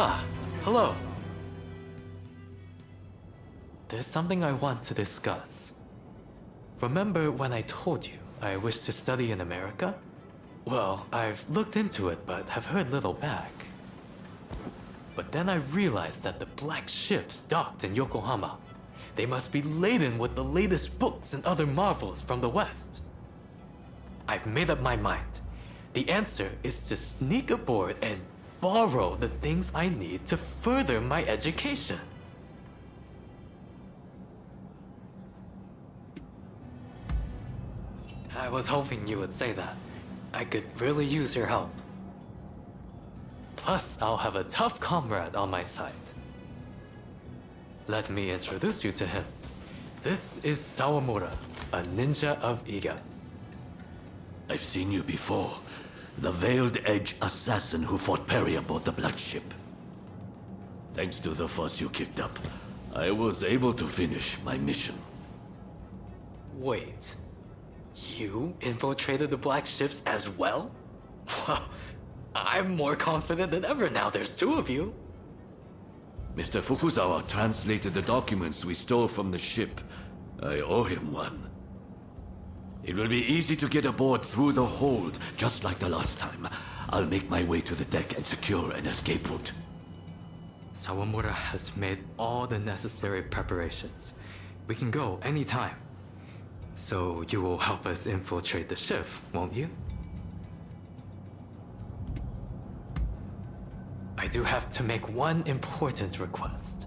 Ah, hello. There's something I want to discuss. Remember when I told you I wish to study in America? Well, I've looked into it but have heard little back. But then I realized that the black ships docked in Yokohama. They must be laden with the latest books and other marvels from the West. I've made up my mind. The answer is to sneak aboard and borrow the things I need to further my education. I was hoping you would say that. I could really use your help. Plus, I'll have a tough comrade on my side. Let me introduce you to him. This is Sawamura, a ninja of Iga. I've seen you before. The Veiled Edge assassin who fought Perry aboard the Black Ship. Thanks to the fuss you kicked up, I was able to finish my mission. Wait, you infiltrated the Black Ships as well? Well, I'm more confident than ever now there's two of you. Mr. Fukuzawa translated the documents we stole from the ship. I owe him one. It will be easy to get aboard through the hold, just like the last time. I'll make my way to the deck and secure an escape route. Sawamura has made all the necessary preparations. We can go anytime. So you will help us infiltrate the ship, won't you? I do have to make one important request.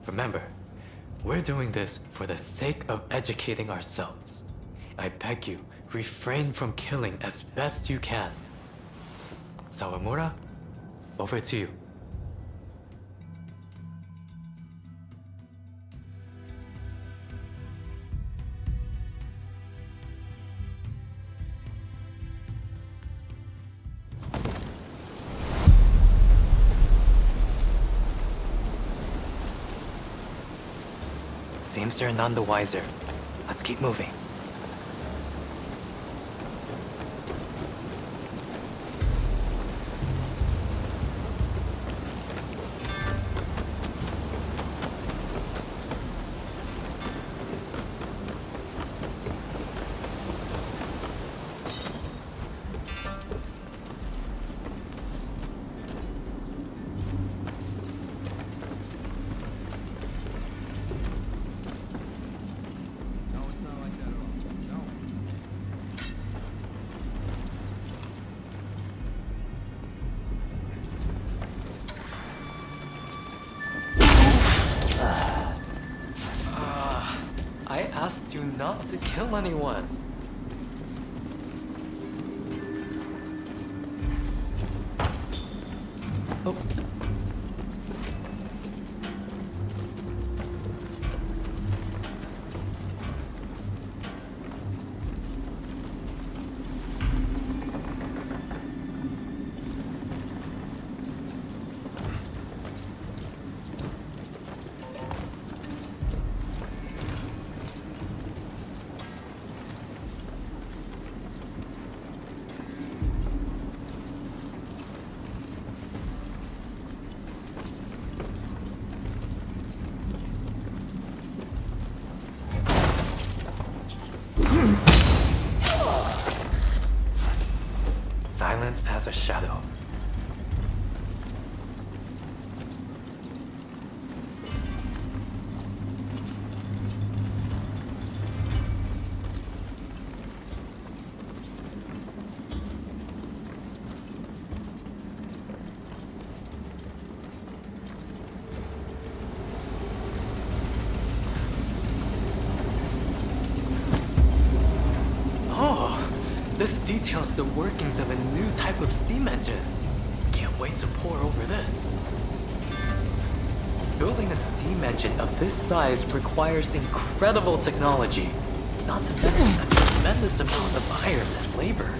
Remember, we're doing this for the sake of educating ourselves. I beg you, refrain from killing as best you can. Sawamura, over to you. Seems they're none the wiser. Let's keep moving. I asked you not to kill anyone. Oh. Silence as a shadow. This details the workings of a new type of steam engine. Can't wait to pore over this. Building a steam engine of this size requires incredible technology, not to mention a tremendous amount of iron and labor.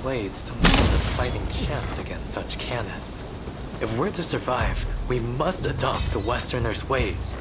blades don't stand a fighting chance against such cannons. If we're to survive, we must adopt the Westerners' ways.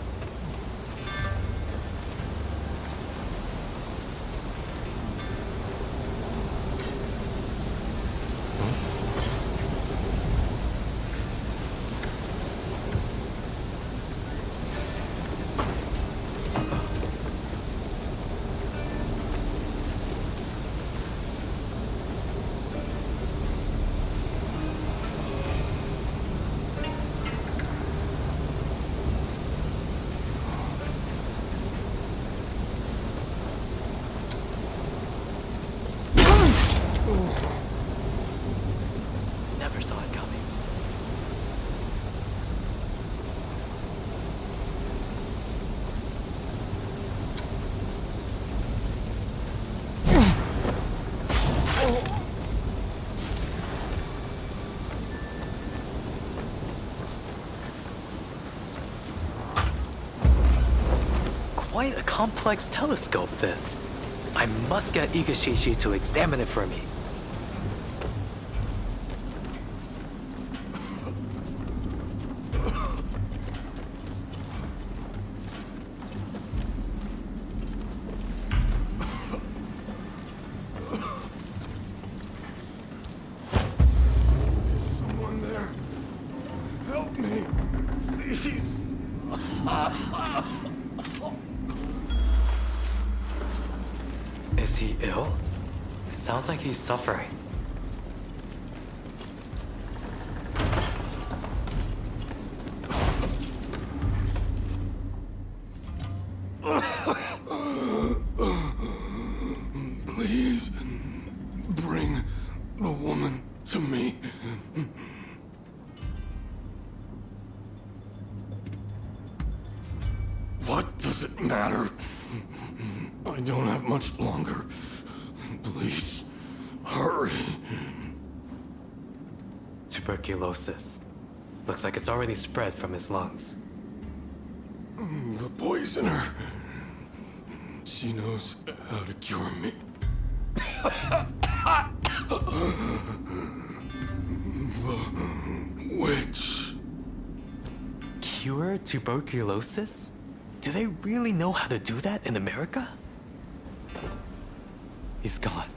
Never saw it coming. Quite a complex telescope, this. I must get Igashishi to examine it for me. Is he ill? It sounds like he's suffering. Please, bring the woman to me. What does it matter? I don't have much longer. Please, hurry. Tuberculosis. Looks like it's already spread from his lungs. The poisoner. She knows how to cure me. The witch. Cure tuberculosis? Do they really know how to do that in America? He's gone.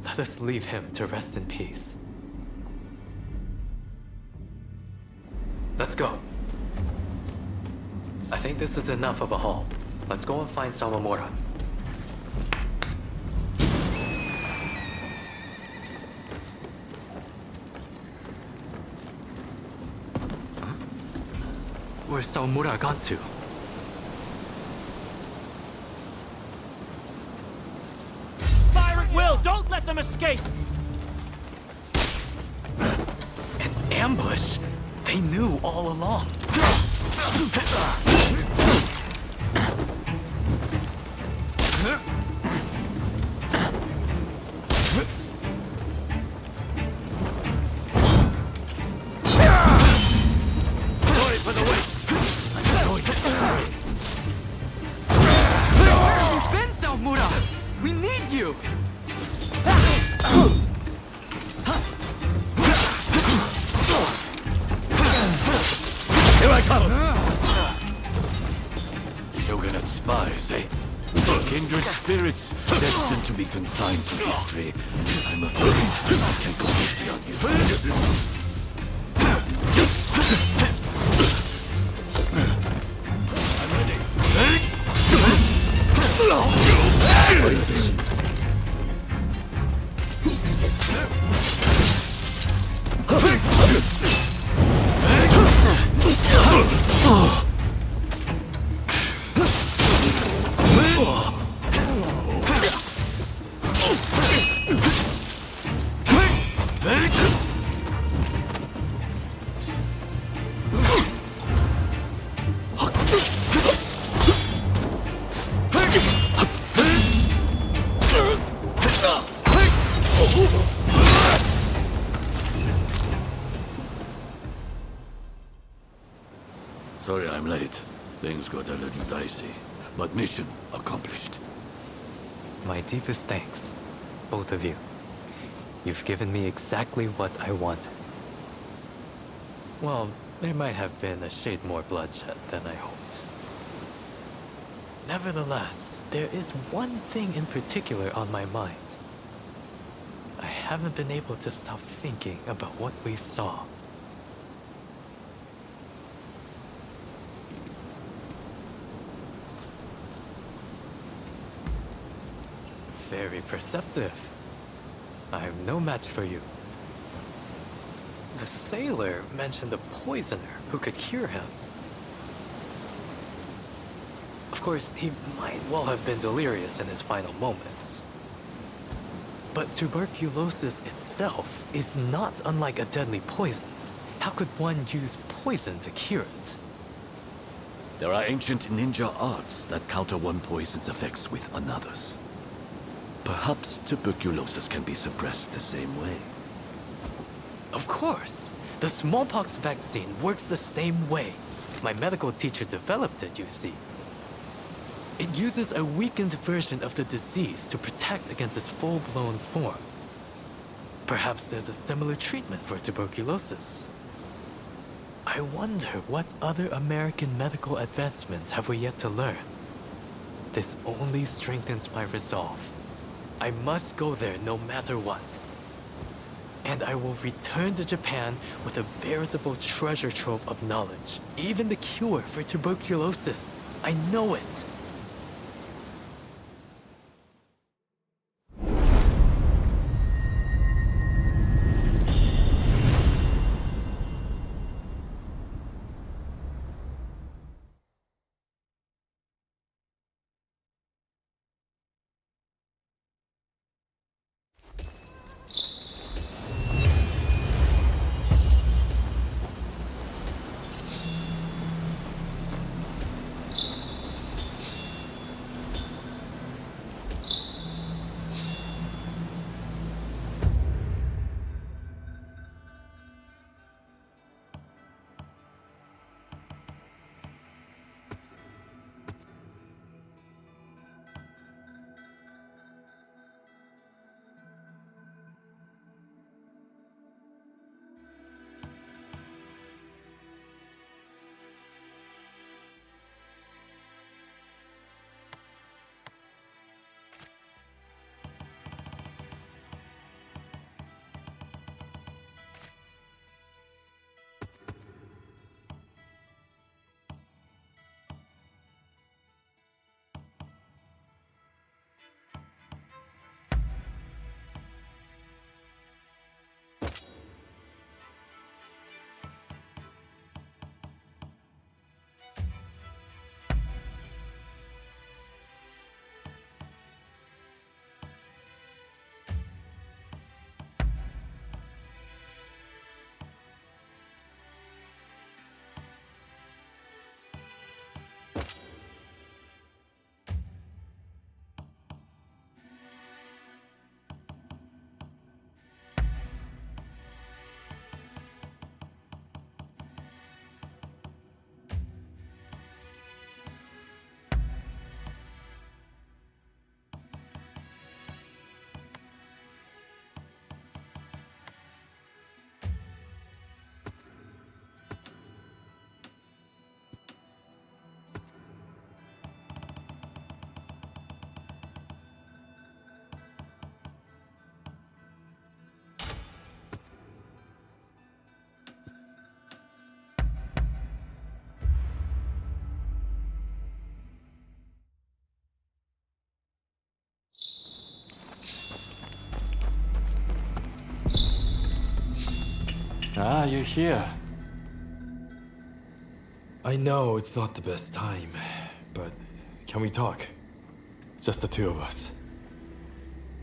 Let us leave him to rest in peace. Let's go. I think this is enough of a haul. Let's go and find Samamura. Where's Samamura gone to? Fire at will! Don't let them escape! An ambush? They knew all along. Sorry for the wait. I'm going to die. Where have you been, Samamura? We need you! Here I come! Shogunate spies, eh? Kindred spirits destined to be consigned to history. I'm afraid I can't go easy on you. Sorry I'm late. Things got a little dicey. But mission accomplished. My deepest thanks. both of you. You've given me exactly what I wanted. Well, there might have been a shade more bloodshed than I hoped. Nevertheless, there is one thing in particular on my mind. I haven't been able to stop thinking about what we saw. Very perceptive. I'm no match for you. The sailor mentioned a poisoner who could cure him. Of course, he might well have been delirious in his final moments. But tuberculosis itself is not unlike a deadly poison. How could one use poison to cure it? There are ancient ninja arts that counter one poison's effects with another's. Perhaps tuberculosis can be suppressed the same way. Of course! The smallpox vaccine works the same way. My medical teacher developed it, you see. It uses a weakened version of the disease to protect against its full-blown form. Perhaps there's a similar treatment for tuberculosis. I wonder what other American medical advancements have we yet to learn? This only strengthens my resolve. I must go there no matter what. And I will return to Japan with a veritable treasure trove of knowledge. Even the cure for tuberculosis. I know it. Ah, you're here. I know it's not the best time, but can we talk? Just the two of us.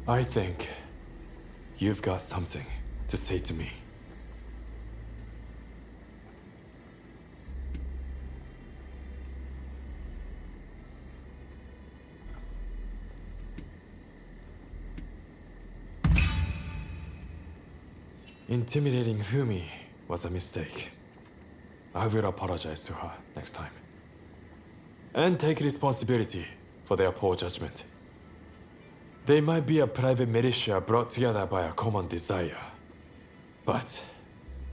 I think you've got something to say to me. Intimidating Fumi was a mistake. I will apologize to her next time. And take responsibility for their poor judgment. They might be a private militia brought together by a common desire. But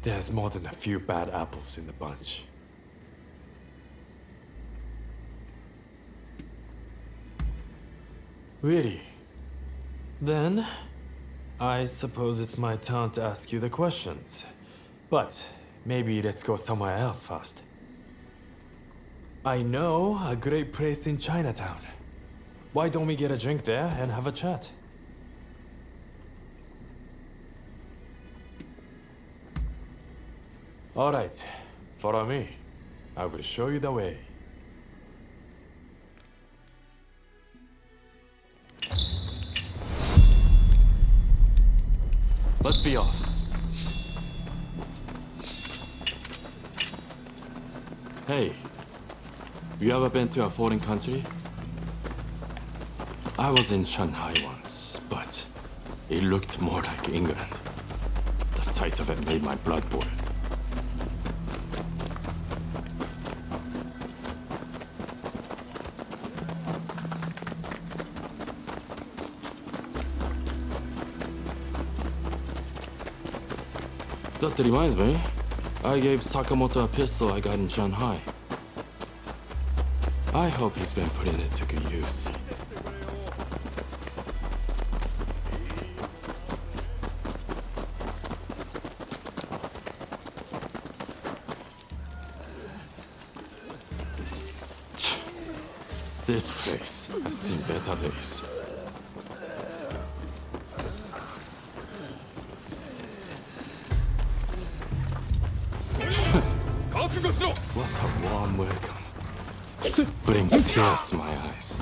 there's more than a few bad apples in the bunch. Really? Then, I suppose it's my turn to ask you the questions. But maybe let's go somewhere else first. I know a great place in Chinatown. Why don't we get a drink there and have a chat? All right, follow me. I will show you the way. Let's be off. Hey, you ever been to a foreign country? I was in Shanghai once, but it looked more like England. The sight of it made my blood boil. That reminds me, I gave Sakamoto a pistol I got in Shanghai. I hope he's been putting it to good use. This place has seen better days. What a warm welcome. Brings tears to my eyes.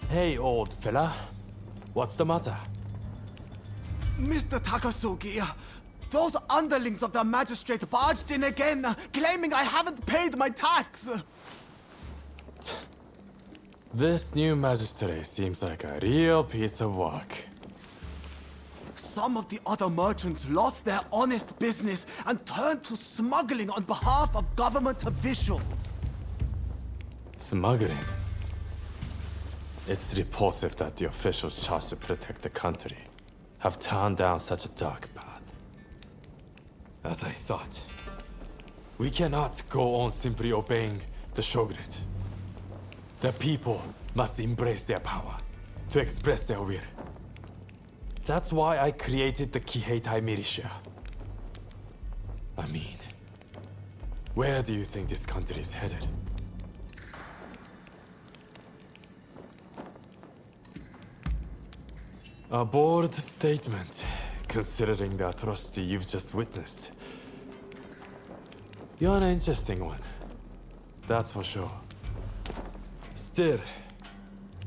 Hey, old fella. What's the matter? Mr. Takasugi, those underlings of the magistrate barged in again, claiming I haven't paid my tax. This new magistrate seems like a real piece of work. Some of the other merchants lost their honest business and turned to smuggling on behalf of government officials. Smuggling? It's repulsive that the officials charged to protect the country have turned down such a dark path. As I thought, we cannot go on simply obeying the shogunate. The people must embrace their power to express their will. That's why I created the Kiheitai militia. I mean, where do you think this country is headed? A bold statement, considering the atrocity you've just witnessed. You're an interesting one, that's for sure. Still,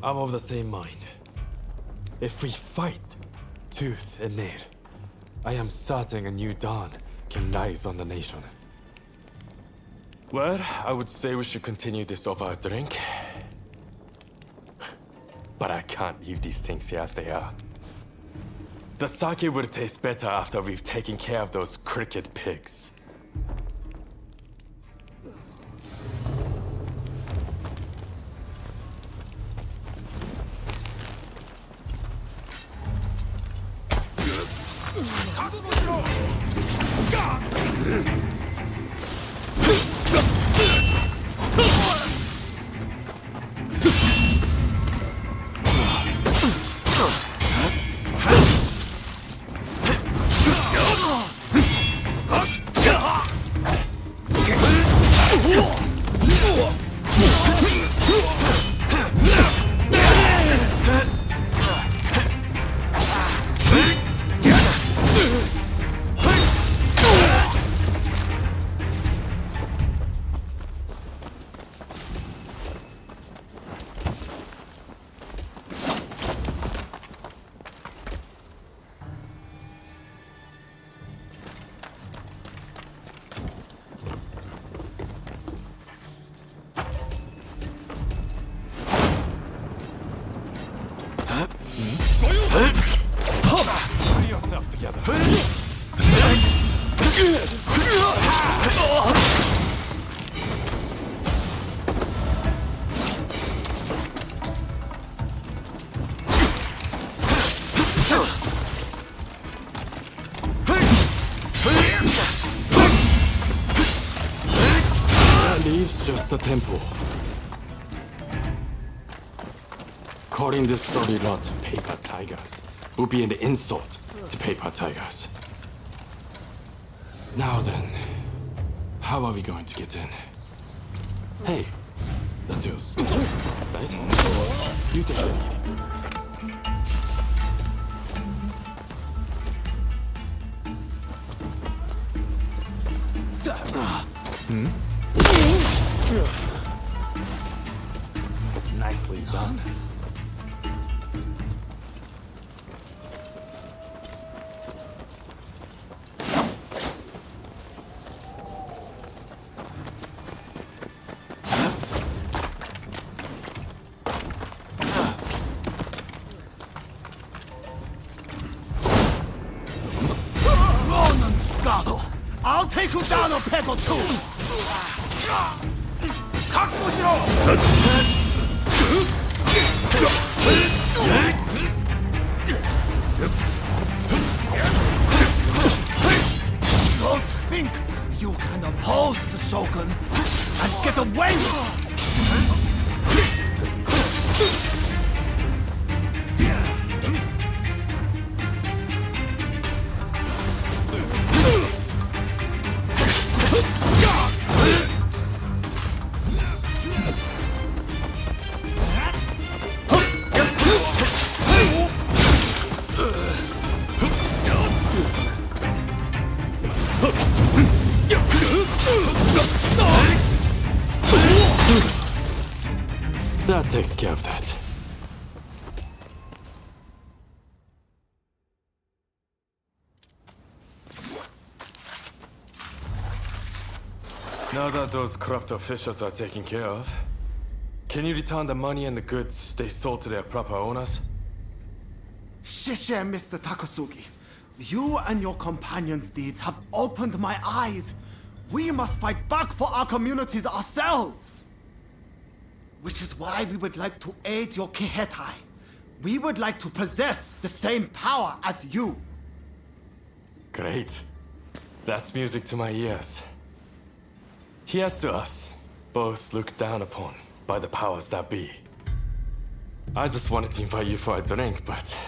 I'm of the same mind. If we fight tooth and nail, I am certain a new dawn can rise on the nation. Well, I would say we should continue this over a drink. But I can't leave these things here as they are. The sake will taste better after we've taken care of those cricket pigs. That leaves just the temple. Calling this story lot paper tigers would be an insult to paper tigers. Now then, how are we going to get in? Hey, that's yours. Right? You take it. Nicely done. Ronin scuttle! I'll take you down a peg or two! Don't think you can oppose the Shogun and get away with That takes care of that. Now that those corrupt officials are taken care of, can you return the money and the goods they stole to their proper owners? Shishe, Mr. Takasugi. You and your companions' deeds have opened my eyes. We must fight back for our communities ourselves. Which is why we would like to aid your Kihetai. We would like to possess the same power as you. Great. That's music to my ears. Here's to us, both looked down upon by the powers that be. I just wanted to invite you for a drink, but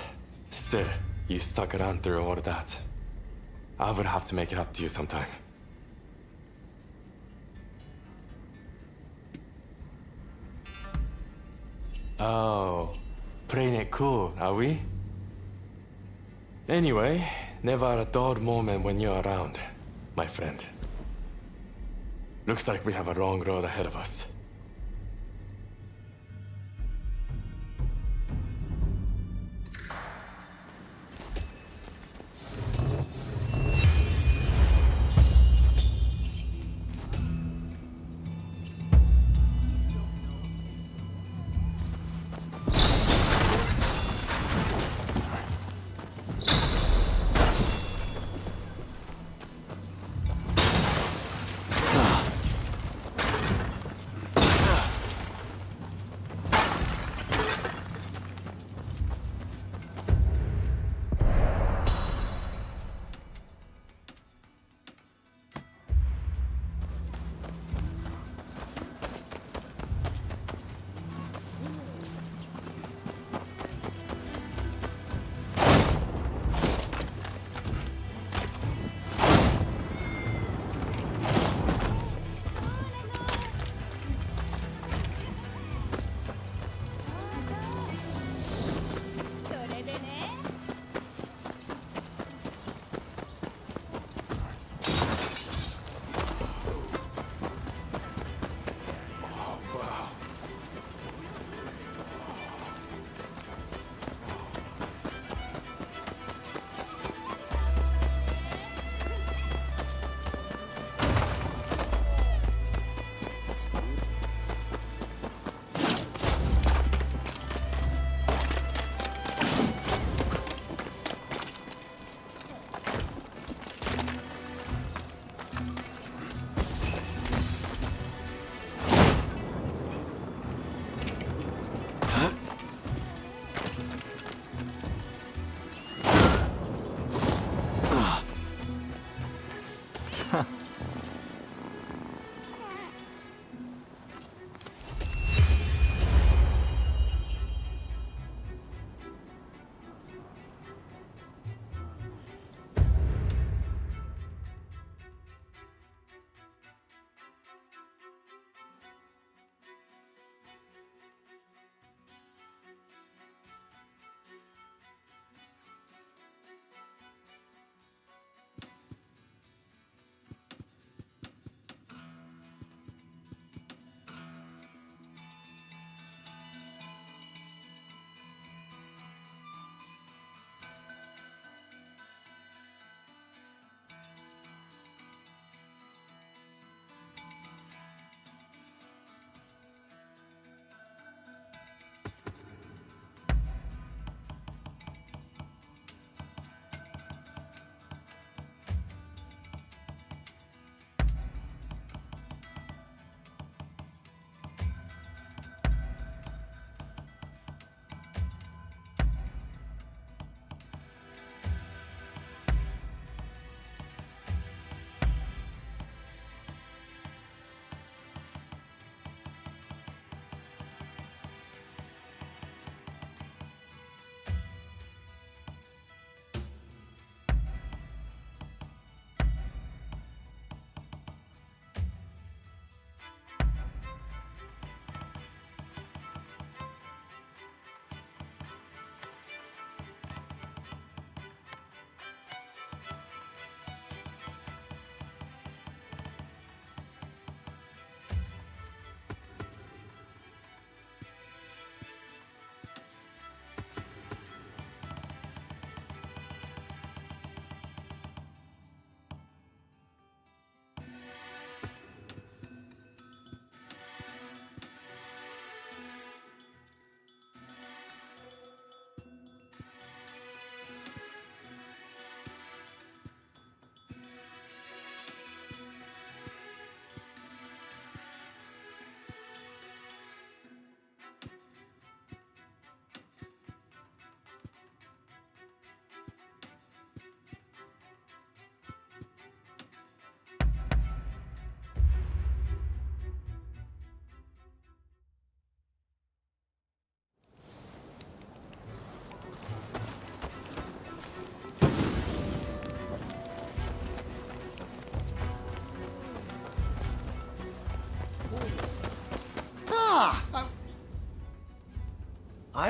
still, you stuck around through all of that. I would have to make it up to you sometime. Oh, playing it cool, are we? Anyway, never a dull moment when you're around, my friend. Looks like we have a long road ahead of us.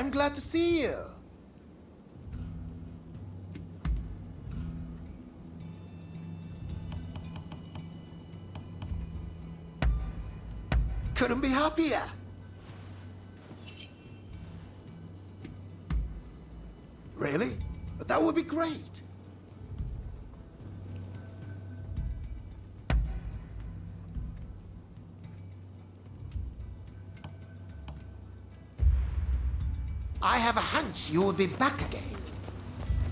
I'm glad to see you. Couldn't be happier. Really? That would be great. I have a hunch you will be back again.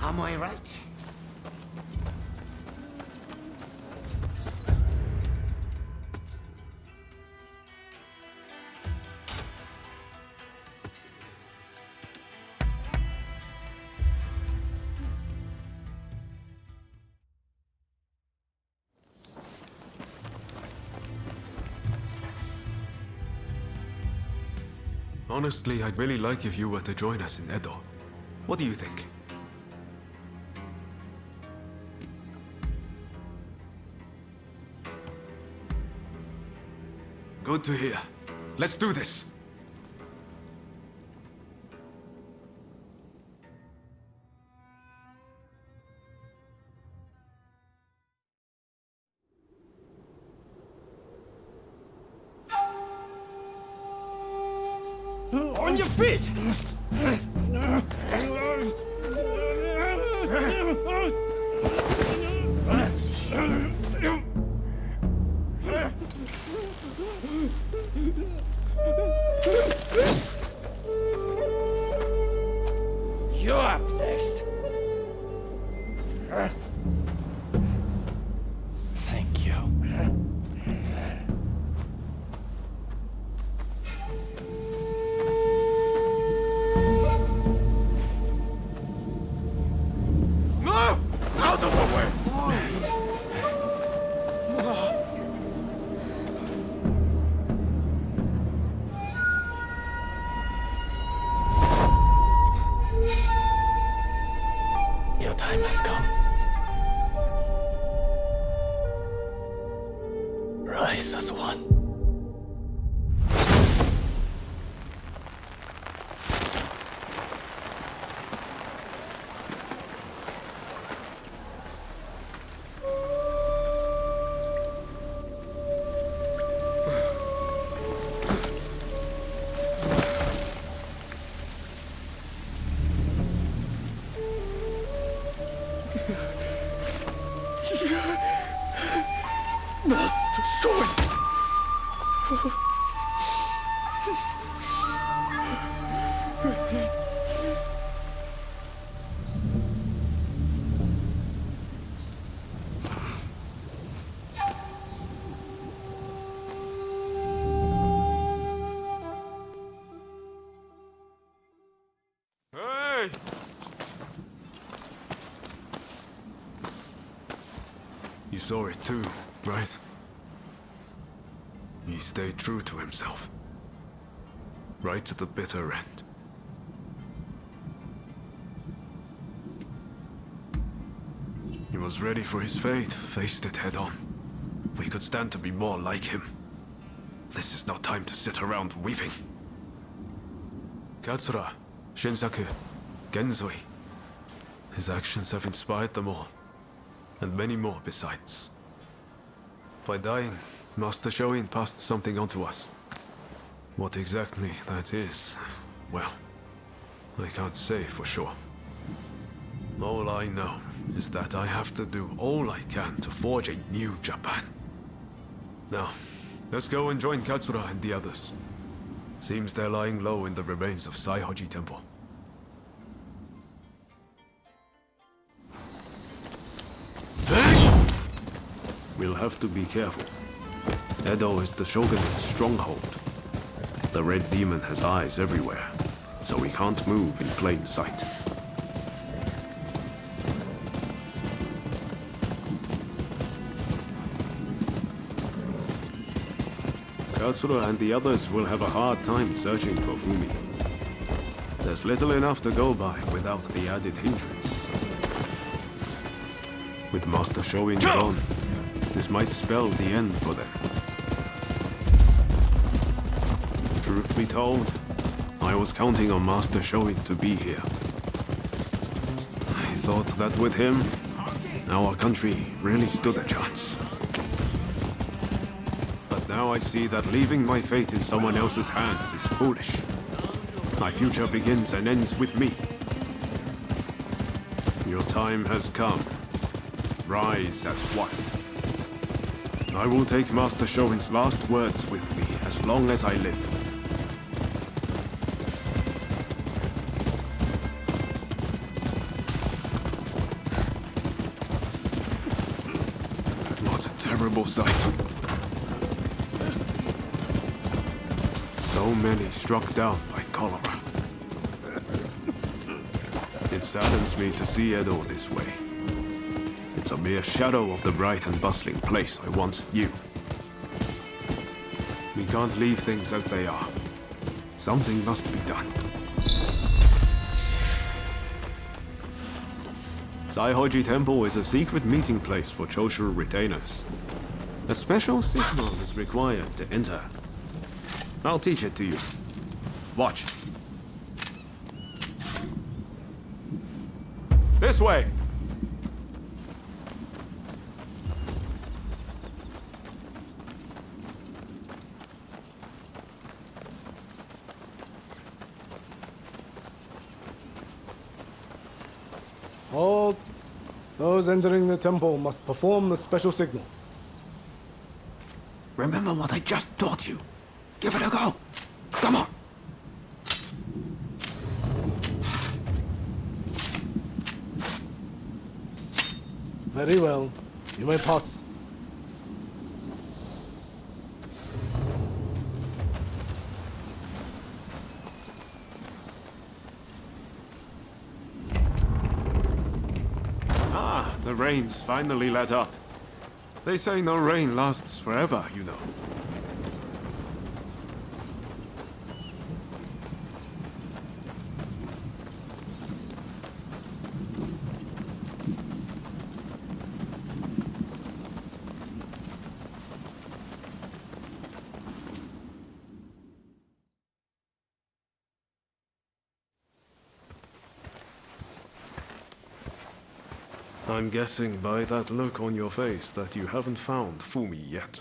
Am I right? Honestly, I'd really like if you were to join us in Edo. What do you think? Good to hear. Let's do this! On your feet! You're up next. Thank you. rise as one. Master Shogun! Hey! You saw it too, right? He stayed true to himself. Right to the bitter end. He was ready for his fate, faced it head on. We could stand to be more like him. This is not time to sit around weeping. Katsura, Shinsaku, Genzoi. His actions have inspired them all. And many more besides. By dying, Master Shoin passed something on to us. What exactly that is, well, I can't say for sure. All I know is that I have to do all I can to forge a new Japan. Now, let's go and join Katsura and the others. Seems they're lying low in the remains of Saihoji Temple. We'll have to be careful. Edo is the Shogunate's stronghold. The Red Demon has eyes everywhere, so we can't move in plain sight. Katsura and the others will have a hard time searching for Fumi. There's little enough to go by without the added hindrance. With Master Shoin gone, this might spell the end for them. Truth be told, I was counting on Master Shoin to be here. I thought that with him, our country really stood a chance. But now I see that leaving my fate in someone else's hands is foolish. My future begins and ends with me. Your time has come. Rise as one. I will take Master Shoin's last words with me as long as I live. What a terrible sight. So many struck down by cholera. It saddens me to see Edo this way. It's a mere shadow of the bright and bustling place I once knew. We can't leave things as they are. Something must be done. Saihoji Temple is a secret meeting place for Choshu retainers. A special signal is required to enter. I'll teach it to you. Watch. This way! All those entering the temple must perform the special signal. Remember what I just taught you. Give it a go. Come on. Very well. You may pass. The rain's finally let up. They say no rain lasts forever, you know. I'm guessing by that look on your face that you haven't found Fumi yet.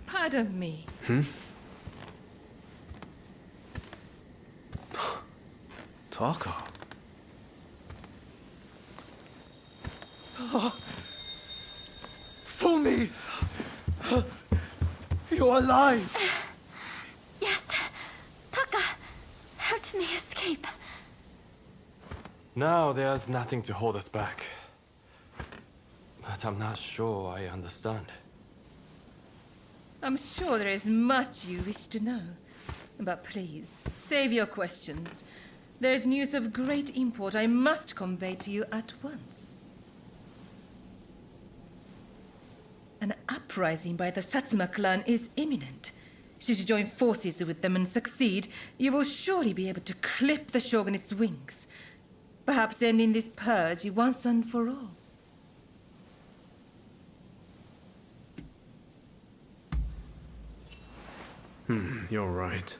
Pardon me. Taka. Fumi! You're alive! Yes. Taka helped me escape. Now there's nothing to hold us back. But I'm not sure I understand. I'm sure there is much you wish to know. But please, save your questions. There is news of great import I must convey to you at once. An uprising by the Satsuma clan is imminent. Should you join forces with them and succeed, you will surely be able to clip the shogunate's wings. Perhaps ending this purge once and for all. You're right.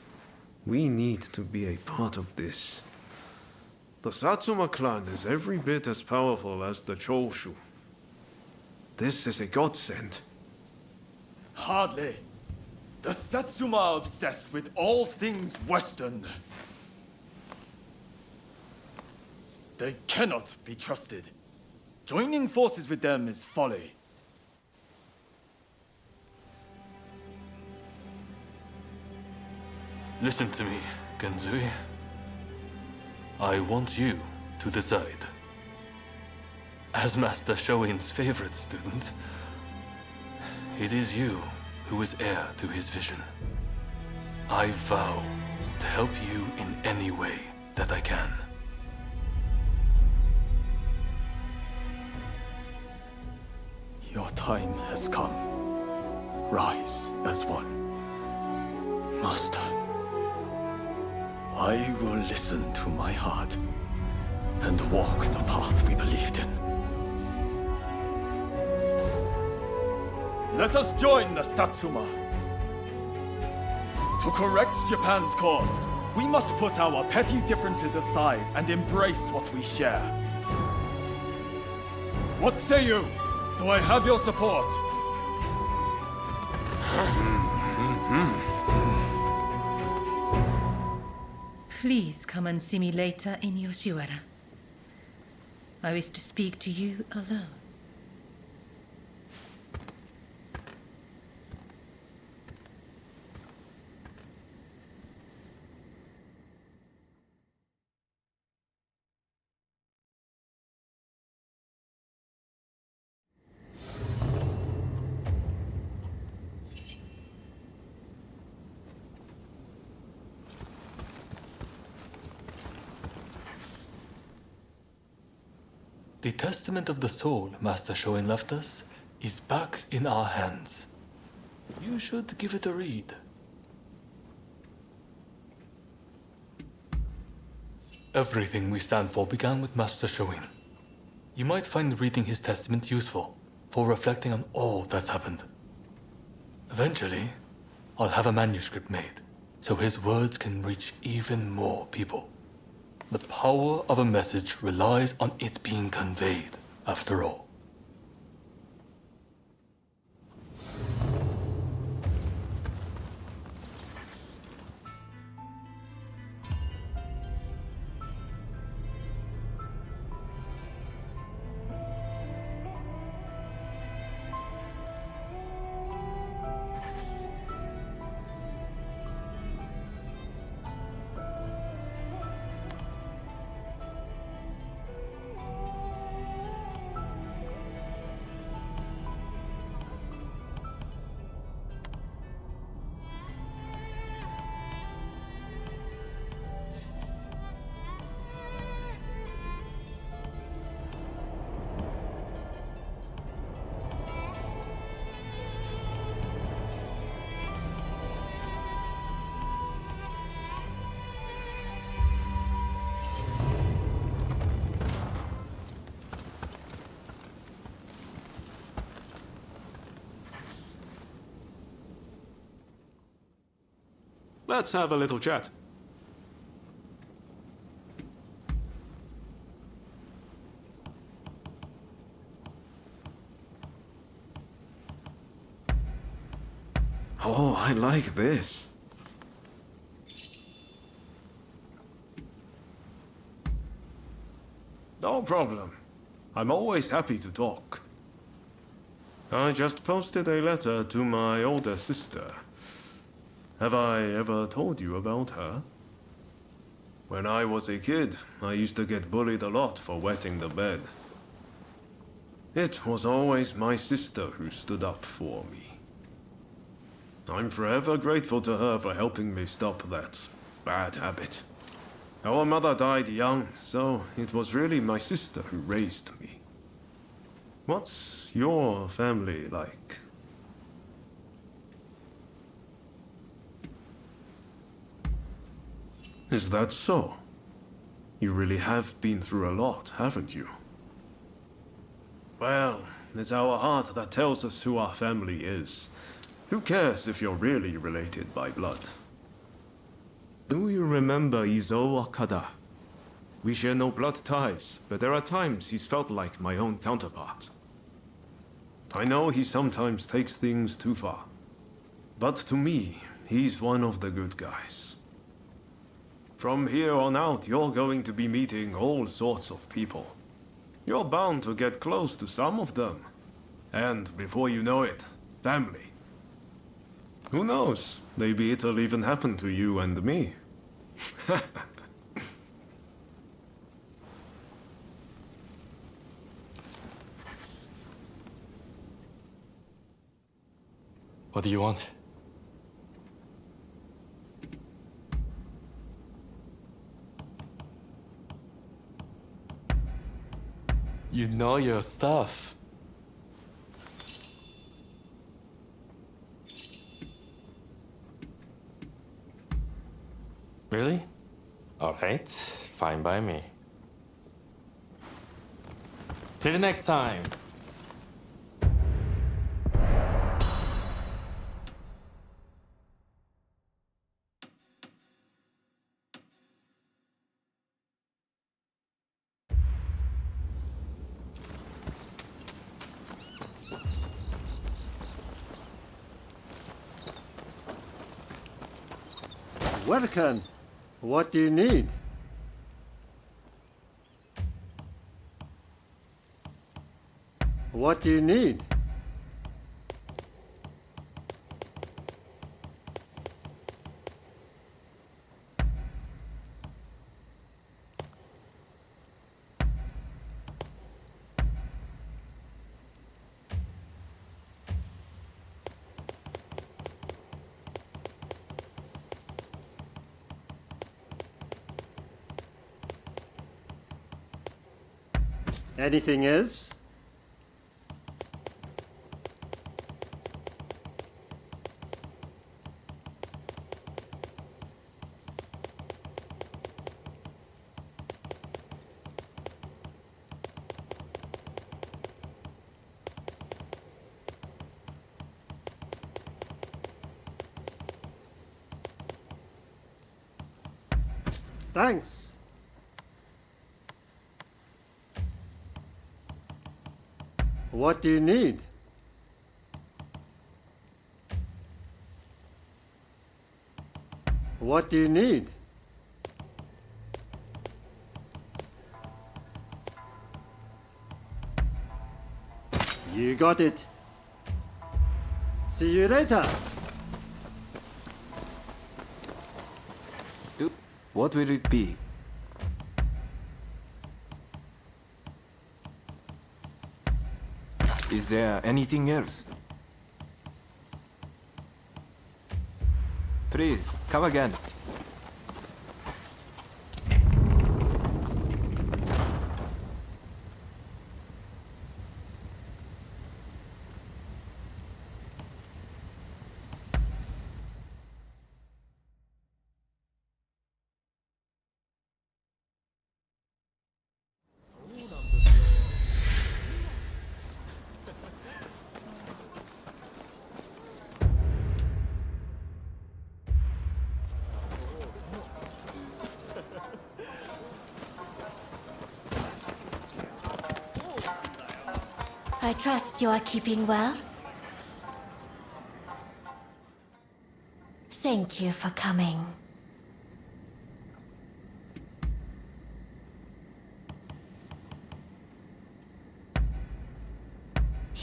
We need to be a part of this. The Satsuma clan is every bit as powerful as the Choshu. This is a godsend. Hardly. The Satsuma are obsessed with all things Western. They cannot be trusted. Joining forces with them is folly. Listen to me, Genzui. I want you to decide. As Master Shoin's favorite student, it is you who is heir to his vision. I vow to help you in any way that I can. Your time has come. Rise as one. Master, I will listen to my heart and walk the path we believed in. Let us join the Satsuma. To correct Japan's course, we must put our petty differences aside and embrace what we share. What say you? Do I have your support? Please come and see me later in Yoshiwara. I wish to speak to you alone. The testament of the soul Master Shoin left us is back in our hands. You should give it a read. Everything we stand for began with Master Shoin. You might find reading his testament useful for reflecting on all that's happened. Eventually, I'll have a manuscript made so his words can reach even more people. The power of a message relies on it being conveyed, after all. Let's have a little chat. Oh, I like this. No problem. I'm always happy to talk. I just posted a letter to my older sister. Have I ever told you about her? When I was a kid, I used to get bullied a lot for wetting the bed. It was always my sister who stood up for me. I'm forever grateful to her for helping me stop that bad habit. Our mother died young, so it was really my sister who raised me. What's your family like? Is that so? You really have been through a lot, haven't you? Well, it's our heart that tells us who our family is. Who cares if you're really related by blood? Do you remember Izo Okada? We share no blood ties, but there are times he's felt like my own counterpart. I know he sometimes takes things too far. But to me, he's one of the good guys. From here on out, you're going to be meeting all sorts of people. You're bound to get close to some of them. And before you know it, family. Who knows? Maybe it'll even happen to you and me. What do you want? You know your stuff. Really? Alright, fine by me. Till next time. Welcome. What do you need? What do you need? Anything else? Thanks. What do you need? What do you need? You got it. See you later. What will it be? Is there anything else? Please, come again. I trust you are keeping well. Thank you for coming.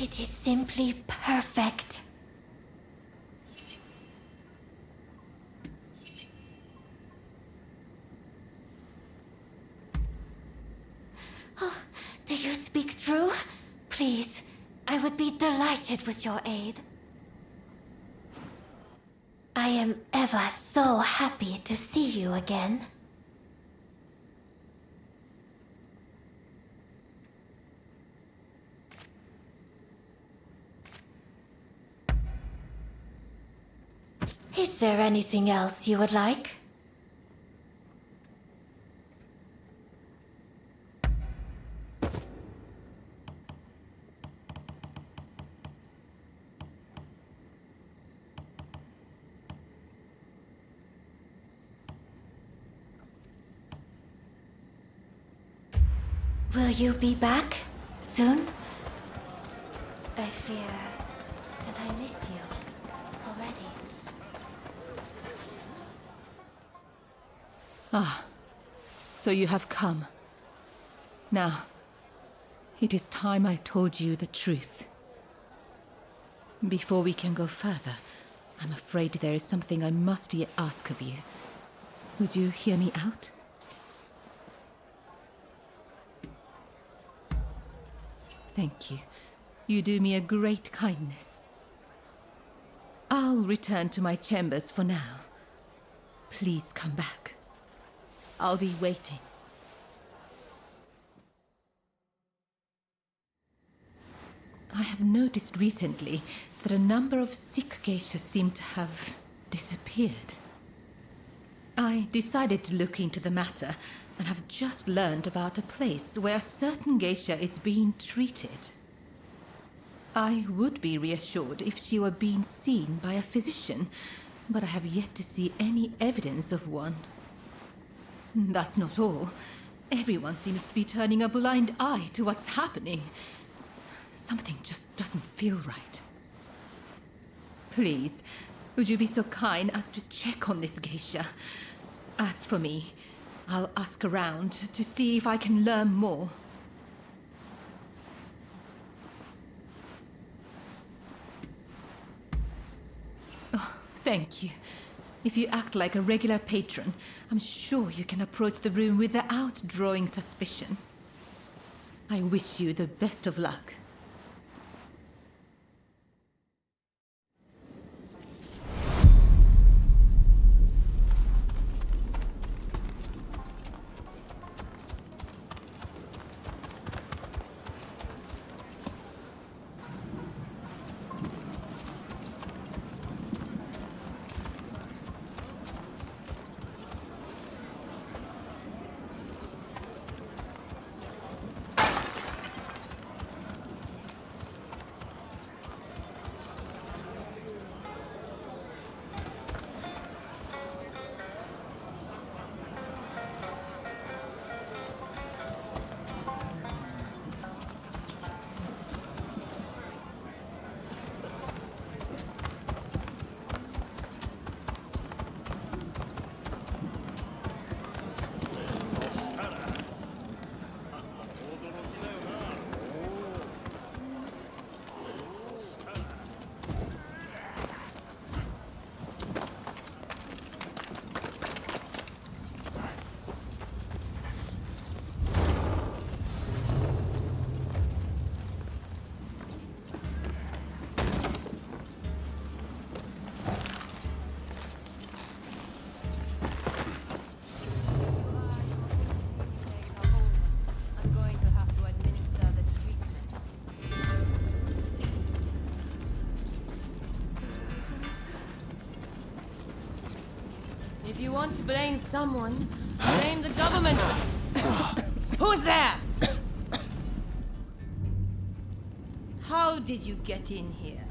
It is simply perfect. Oh, do you speak true? Please, I would be delighted with your aid. I am ever so happy to see you again. Is there anything else you would like? Will you be back soon? I fear that I miss you already. Ah, so you have come. Now, it is time I told you the truth. Before we can go further, I'm afraid there is something I must yet ask of you. Would you hear me out? Thank you. You do me a great kindness. I'll return to my chambers for now. Please come back. I'll be waiting. I have noticed recently that a number of sick geishas seem to have disappeared. I decided to look into the matter and have just learned about a place where a certain geisha is being treated. I would be reassured if she were being seen by a physician, but I have yet to see any evidence of one. That's not all. Everyone seems to be turning a blind eye to what's happening. Something just doesn't feel right. Please, would you be so kind as to check on this geisha? As for me, I'll ask around to see if I can learn more. Oh, thank you. If you act like a regular patron, I'm sure you can approach the room without drawing suspicion. I wish you the best of luck. If you want to blame someone, blame the government. Who's there? How did you get in here?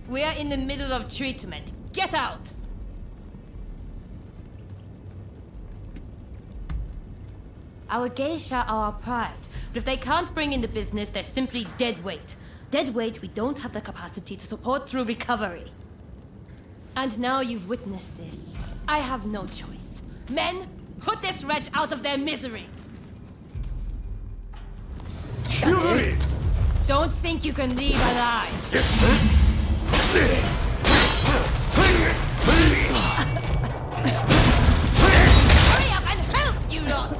We are in the middle of treatment. Get out! Our geisha are our pride, but if they can't bring in the business, they're simply dead weight. Dead weight we don't have the capacity to support through recovery. And now you've witnessed this. I have no choice. Men, put this wretch out of their misery! Don't think you can leave alive! Hurry up and help, you lot!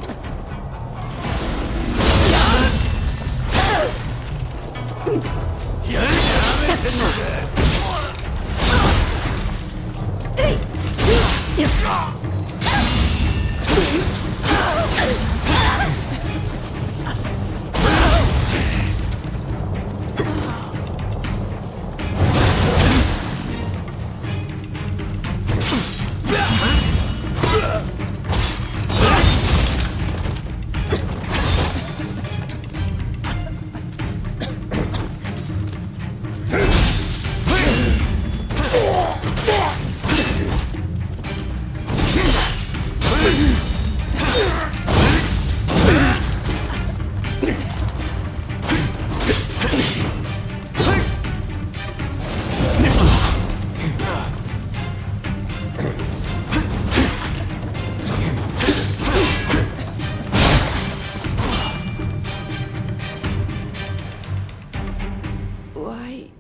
Why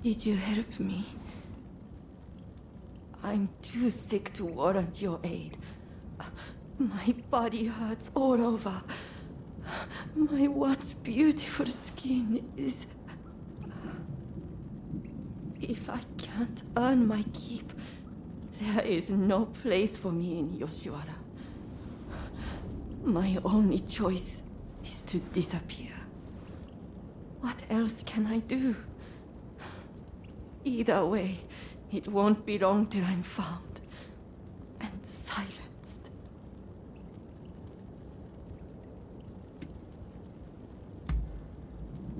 did you help me? I'm too sick to warrant your aid. My body hurts all over. My once beautiful skin is... If I can't earn my keep, there is no place for me in Yoshiwara. My only choice is to disappear. What else can I do? Either way, it won't be long till I'm found and silenced.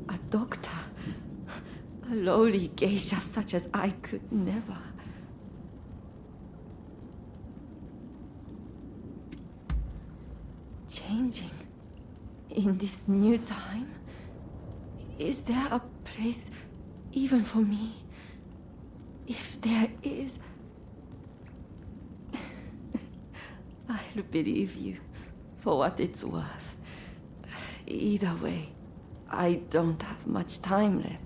A doctor, a lowly geisha such as I could never. Changing in this new time? Is there a place even for me? If there is, I'll believe you for what it's worth. Either way, I don't have much time left.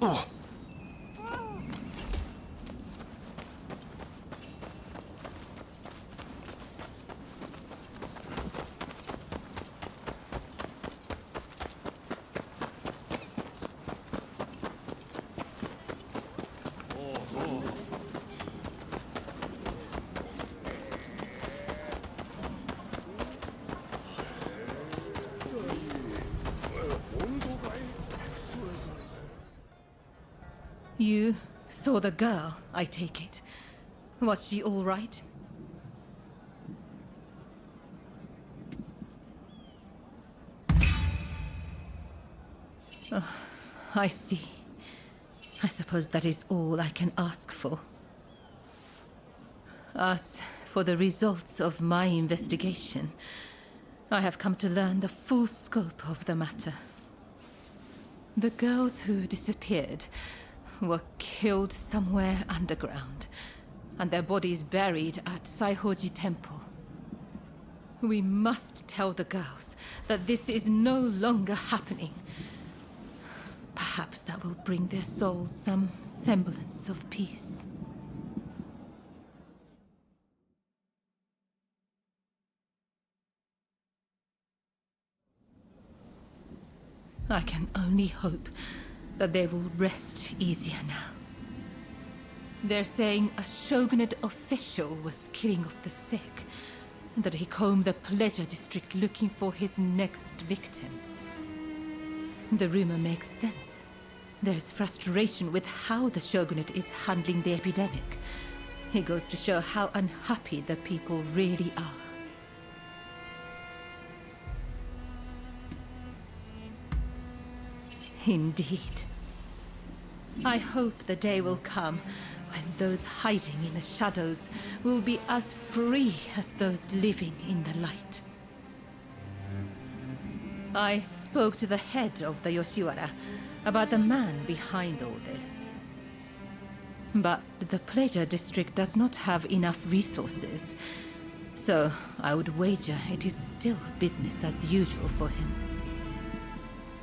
Oh. You saw the girl, I take it. Was she all right? Oh, I see. I suppose that is all I can ask for. As for the results of my investigation, I have come to learn the full scope of the matter. The girls who disappeared were killed somewhere underground, and their bodies buried at Saihoji Temple. We must tell the girls that this is no longer happening. Perhaps that will bring their souls some semblance of peace. I can only hope that they will rest easier now. They're saying a shogunate official was killing off the sick, and that he combed the pleasure district looking for his next victims. The rumor makes sense. There's frustration with how the shogunate is handling the epidemic. It goes to show how unhappy the people really are. Indeed. I hope the day will come when those hiding in the shadows will be as free as those living in the light. I spoke to the head of the Yoshiwara about the man behind all this. But the Pleasure District does not have enough resources, so I would wager it is still business as usual for him.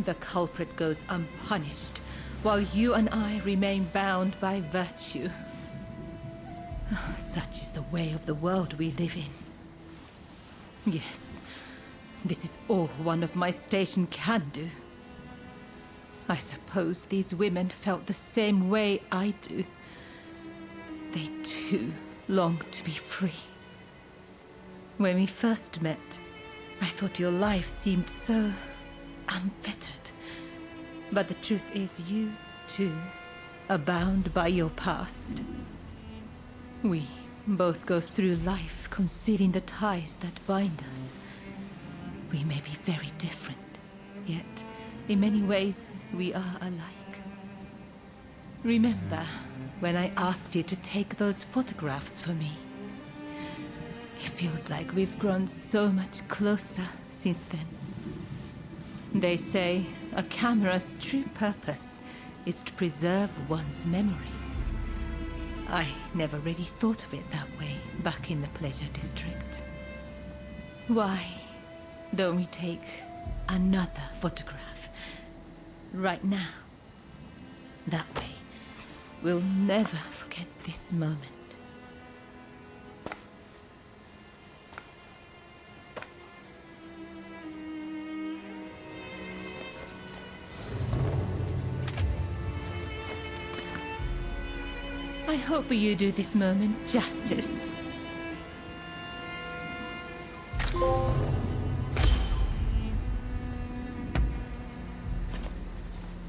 The culprit goes unpunished, while you and I remain bound by virtue. Such is the way of the world we live in. Yes, this is all one of my station can do. I suppose these women felt the same way I do. They too long to be free. When we first met, I thought your life seemed so unfettered. But the truth is you, too, are bound by your past. We both go through life concealing the ties that bind us. We may be very different, yet in many ways we are alike. Remember when I asked you to take those photographs for me? It feels like we've grown so much closer since then. They say a camera's true purpose is to preserve one's memories. I never really thought of it that way back in the Pleasure District. Why don't we take another photograph right now? That way, we'll never forget this moment. I hope you do this moment justice.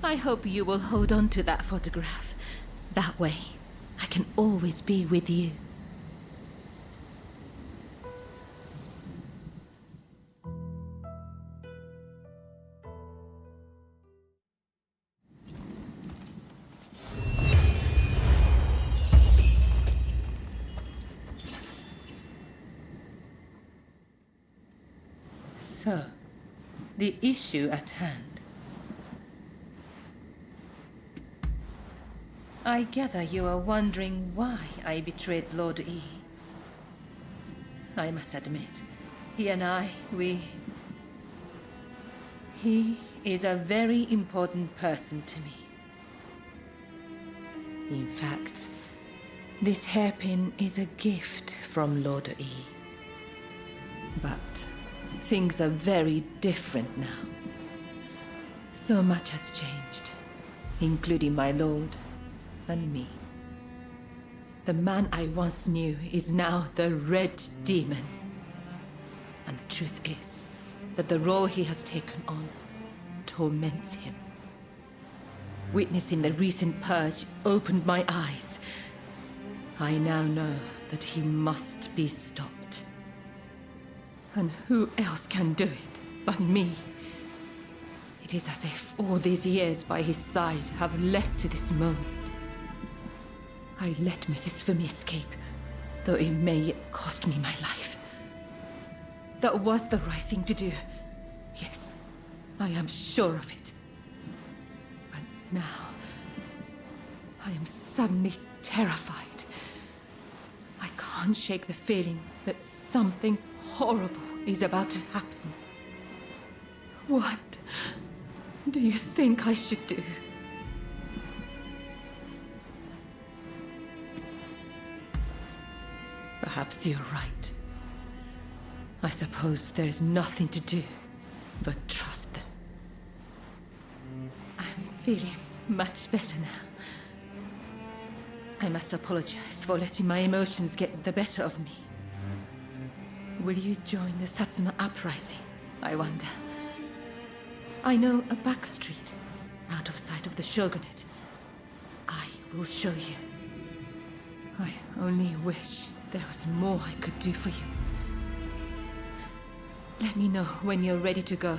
I hope you will hold on to that photograph. That way, I can always be with you. So, the issue at hand. I gather you are wondering why I betrayed Lord E. I must admit, he and I, He is a very important person to me. In fact, this hairpin is a gift from Lord E. But things are very different now. So much has changed, including my lord and me. The man I once knew is now the Red Demon. And the truth is that the role he has taken on torments him. Witnessing the recent purge opened my eyes. I now know that he must be stopped. And who else can do it but me? It is as if all these years by his side have led to this moment. I let Mrs. Fumi escape, though it may yet cost me my life. That was the right thing to do. Yes, I am sure of it. But now, I am suddenly terrified. I can't shake the feeling that something horrible is about to happen. What do you think I should do? Perhaps you're right. I suppose there's nothing to do but trust them. Feeling much better now. I must apologize for letting my emotions get the better of me. Will you join the Satsuma uprising, I wonder? I know a back street, out of sight of the Shogunate. I will show you. I only wish there was more I could do for you. Let me know when you're ready to go.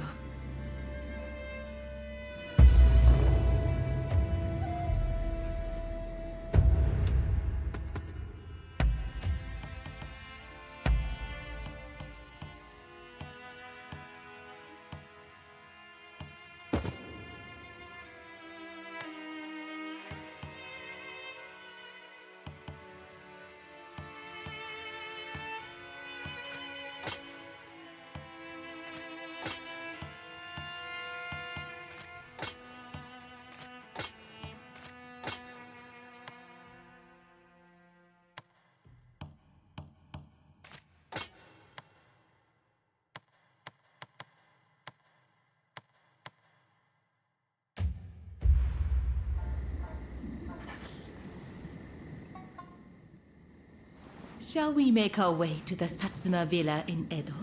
Shall we make our way to the Satsuma villa in Edo?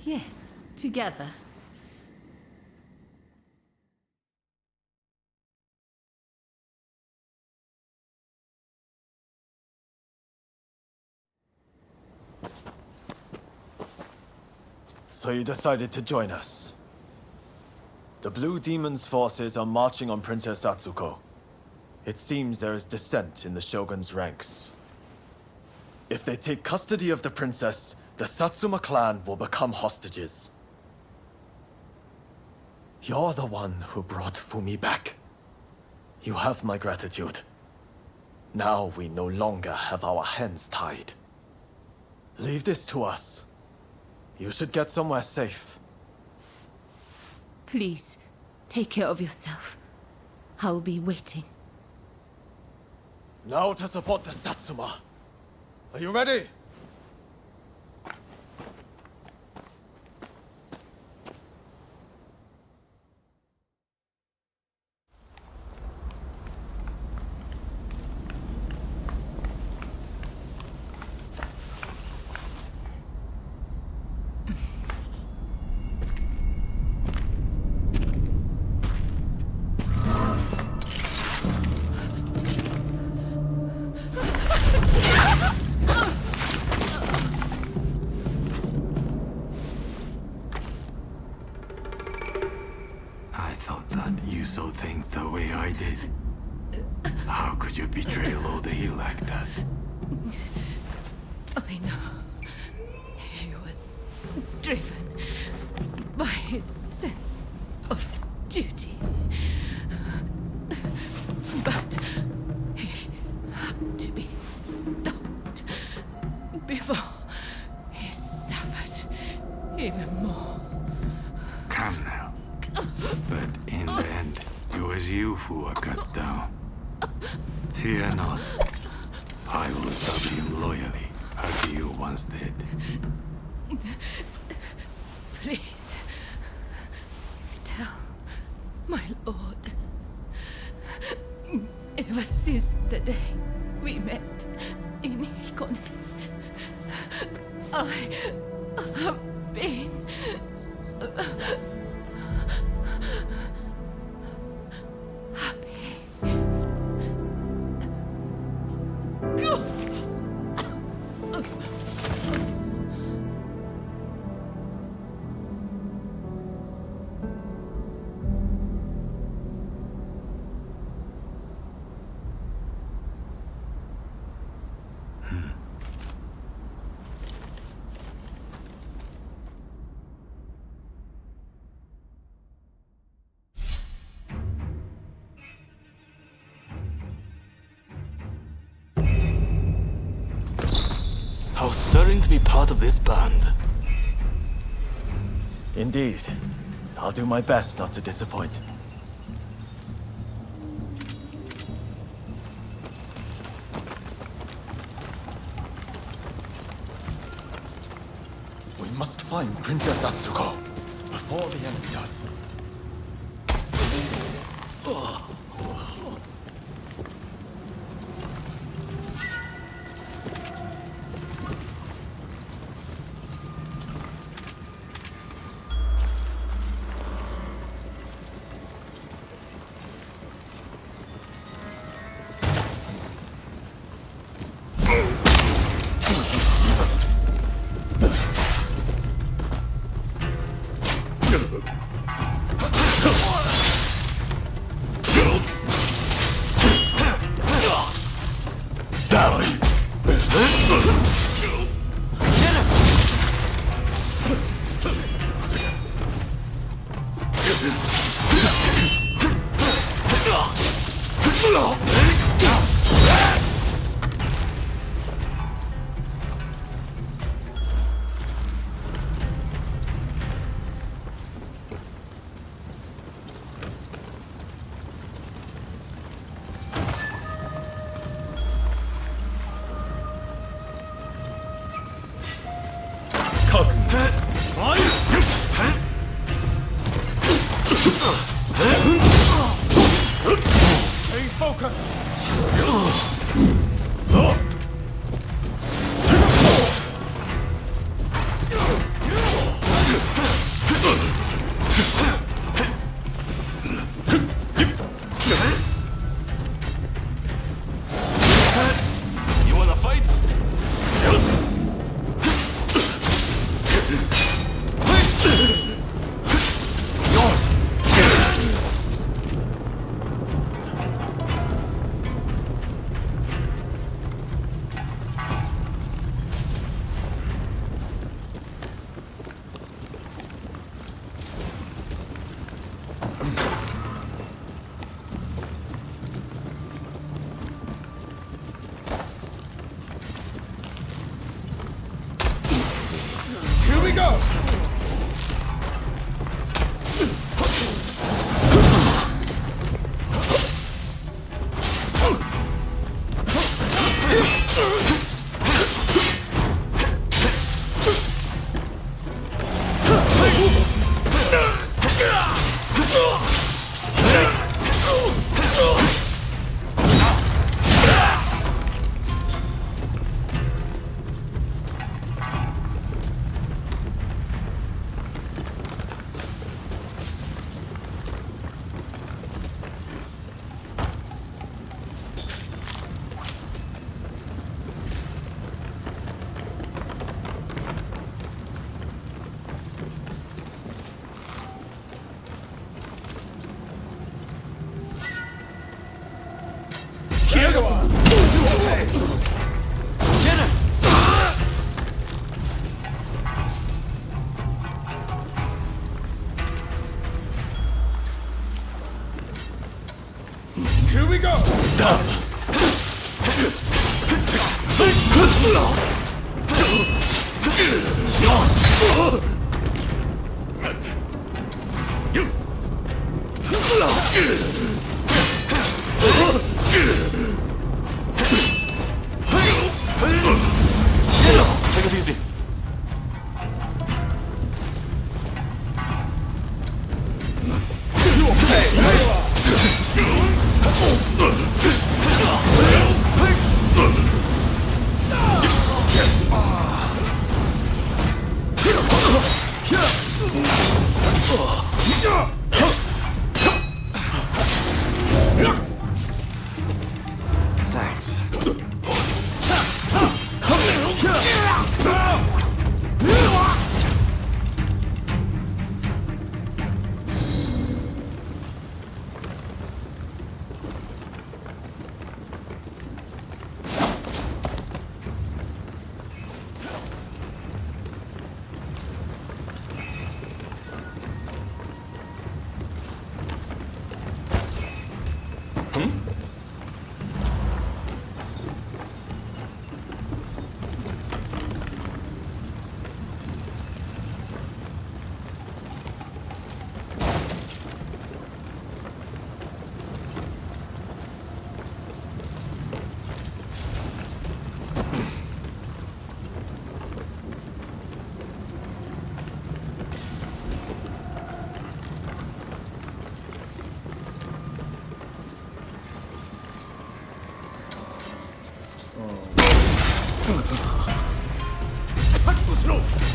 Yes, together. So you decided to join us? The Blue Demon's forces are marching on Princess Atsuko. It seems there is dissent in the Shogun's ranks. If they take custody of the princess, the Satsuma clan will become hostages. You're the one who brought Fumi back. You have my gratitude. Now we no longer have our hands tied. Leave this to us. You should get somewhere safe. Please, take care of yourself. I'll be waiting. Now to support the Satsuma. Are you ready? I know. He was driven by his sense of duty. But he had to be stopped before he suffered even more. Come now. But in the end, it was you who were cut down. Fear not. I will serve him loyally, as you once did. Please, tell my lord. Ever since the day we met in Hikone, I have been happy. Go! How stirring to be part of this band. Indeed. I'll do my best not to disappoint. We must find Princess Atsuko before the enemy does. Stay focused! You wanna fight? Here we go! Here we go! Take it easy.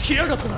来やがったな。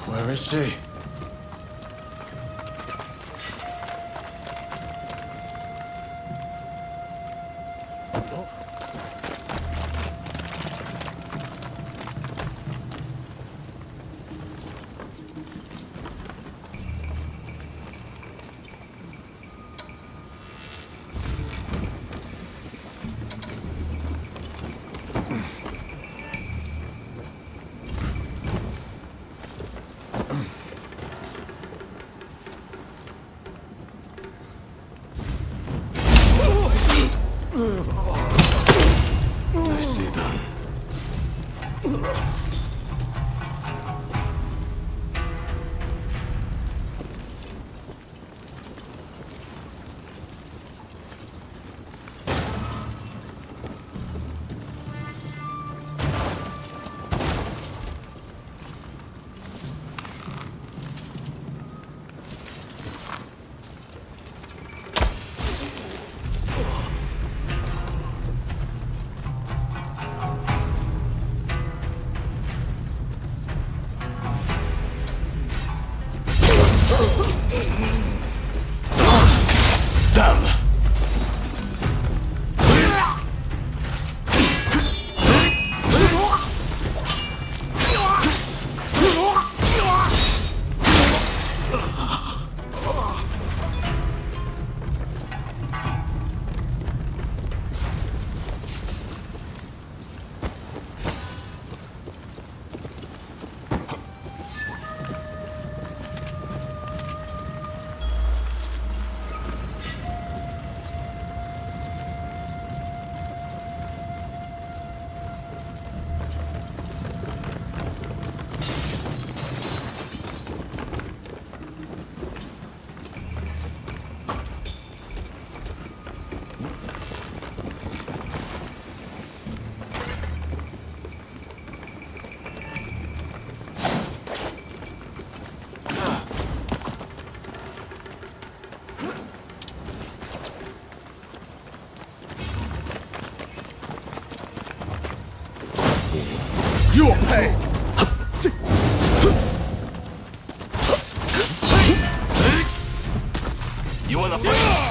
Where is she? Nicely done. Damn! You'll pay! You wanna fight?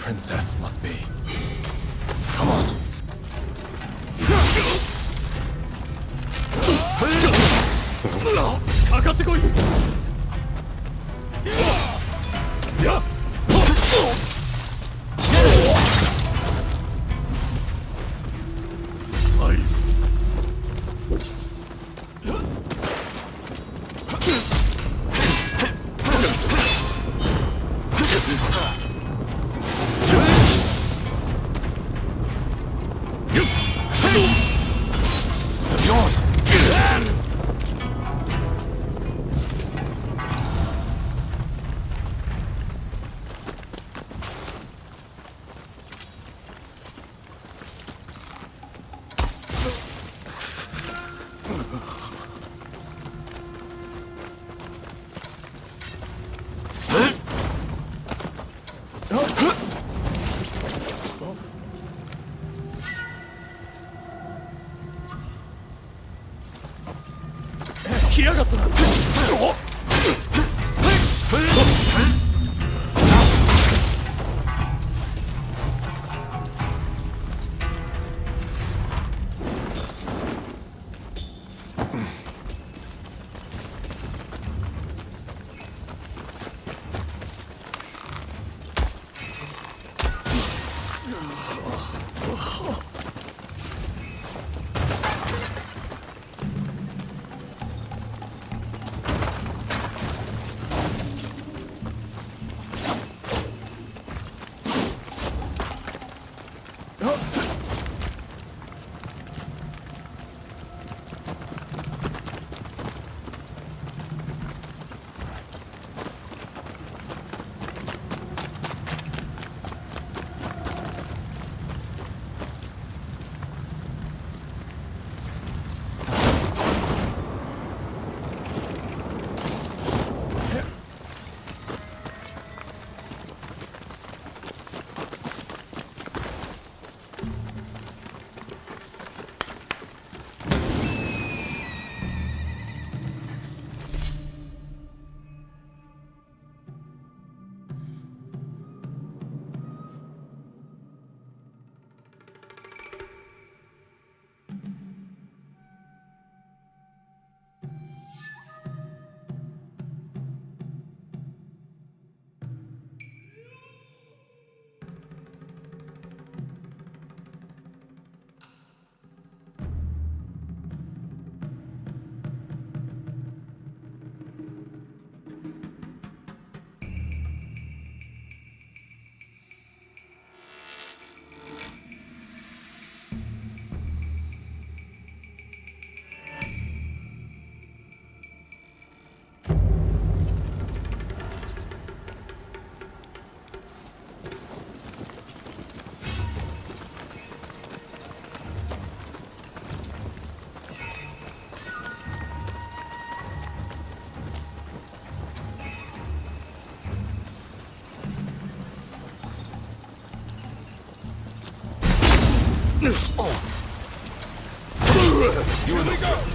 princess must be. Come on. You in the front.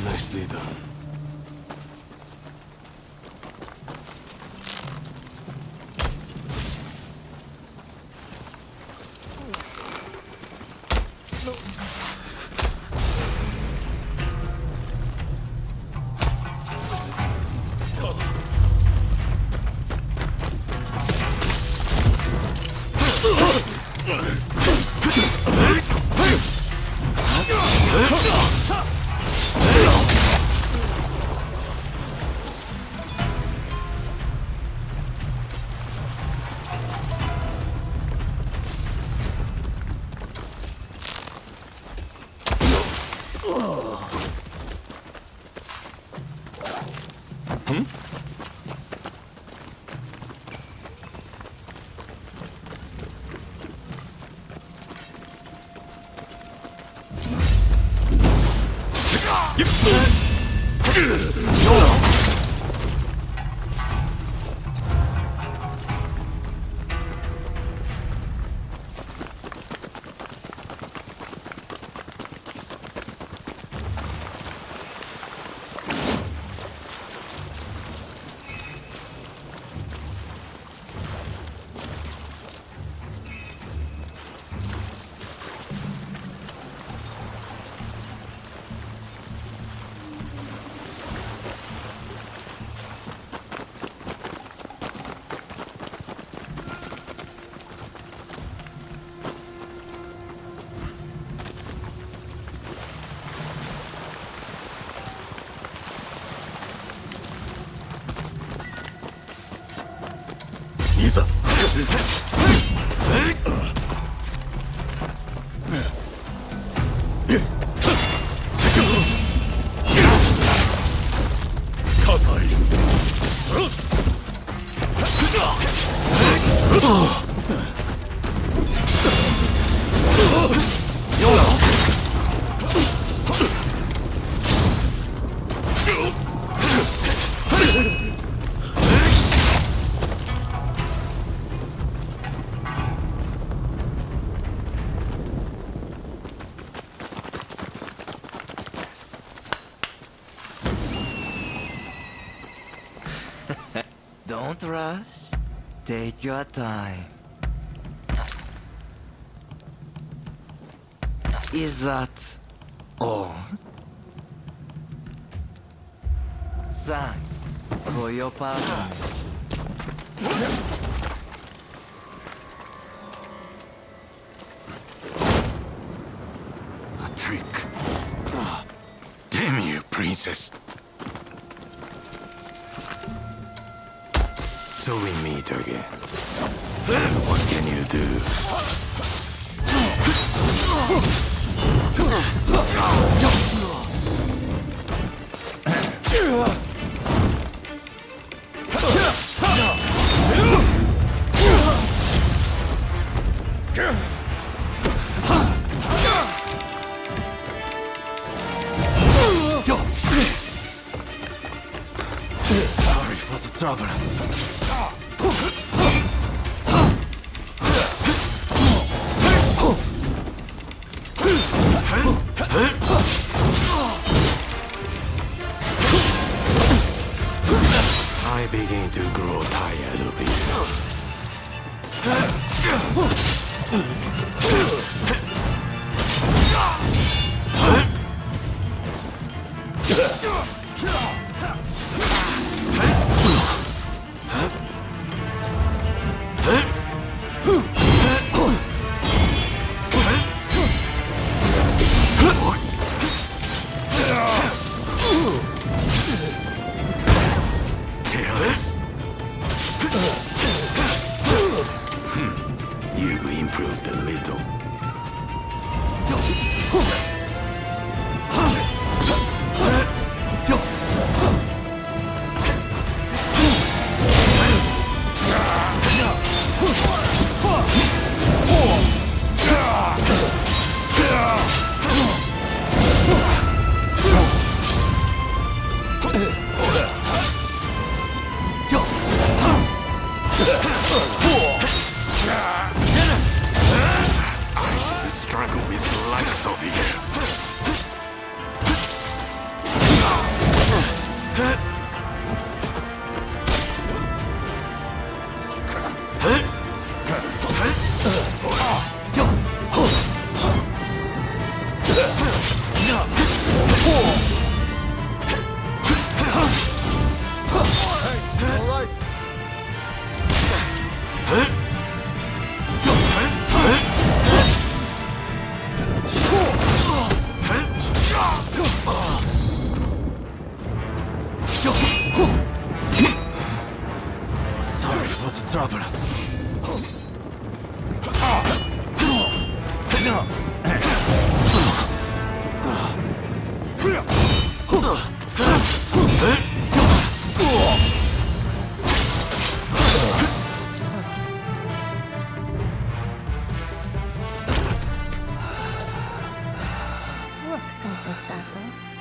Nicely done. Don't rush. Take your time. Is that all? Thanks for your pardon. A trick. Damn you, princess. So we meet again. What can you do? Sorry for the trouble. I begin to grow tired of it. You've improved a little.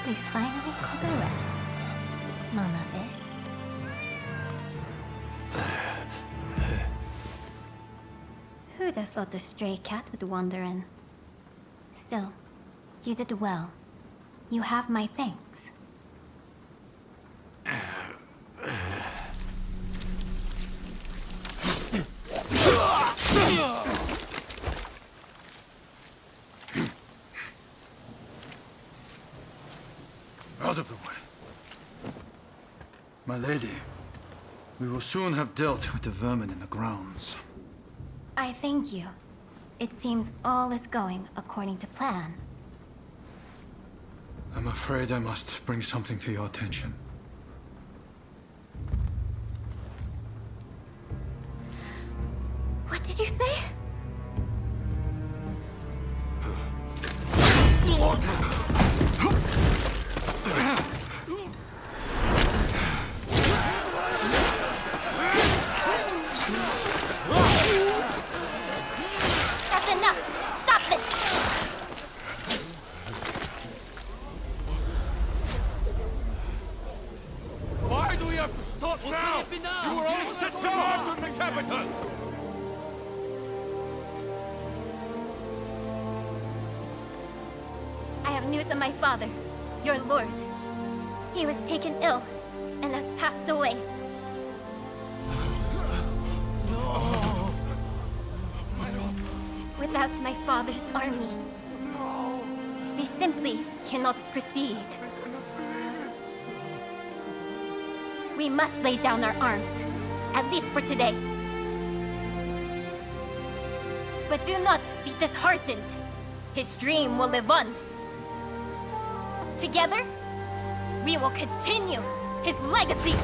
We finally caught a rat. Manabe. Who'd have thought a stray cat would wander in? Still, you did well. You have my thanks. Out of the way. My lady, we will soon have dealt with the vermin in the grounds. I thank you. It seems all is going according to plan. I'm afraid I must bring something to your attention. What did you say? That's enough! Stop this! Why do we have to stop now? You were all set to march on the capital! I have news of my father, your lord. He was taken ill and has passed away. Without my father's army, we simply cannot proceed. We must lay down our arms, at least for today. But do not be disheartened. His dream will live on. Together, we will continue his legacy.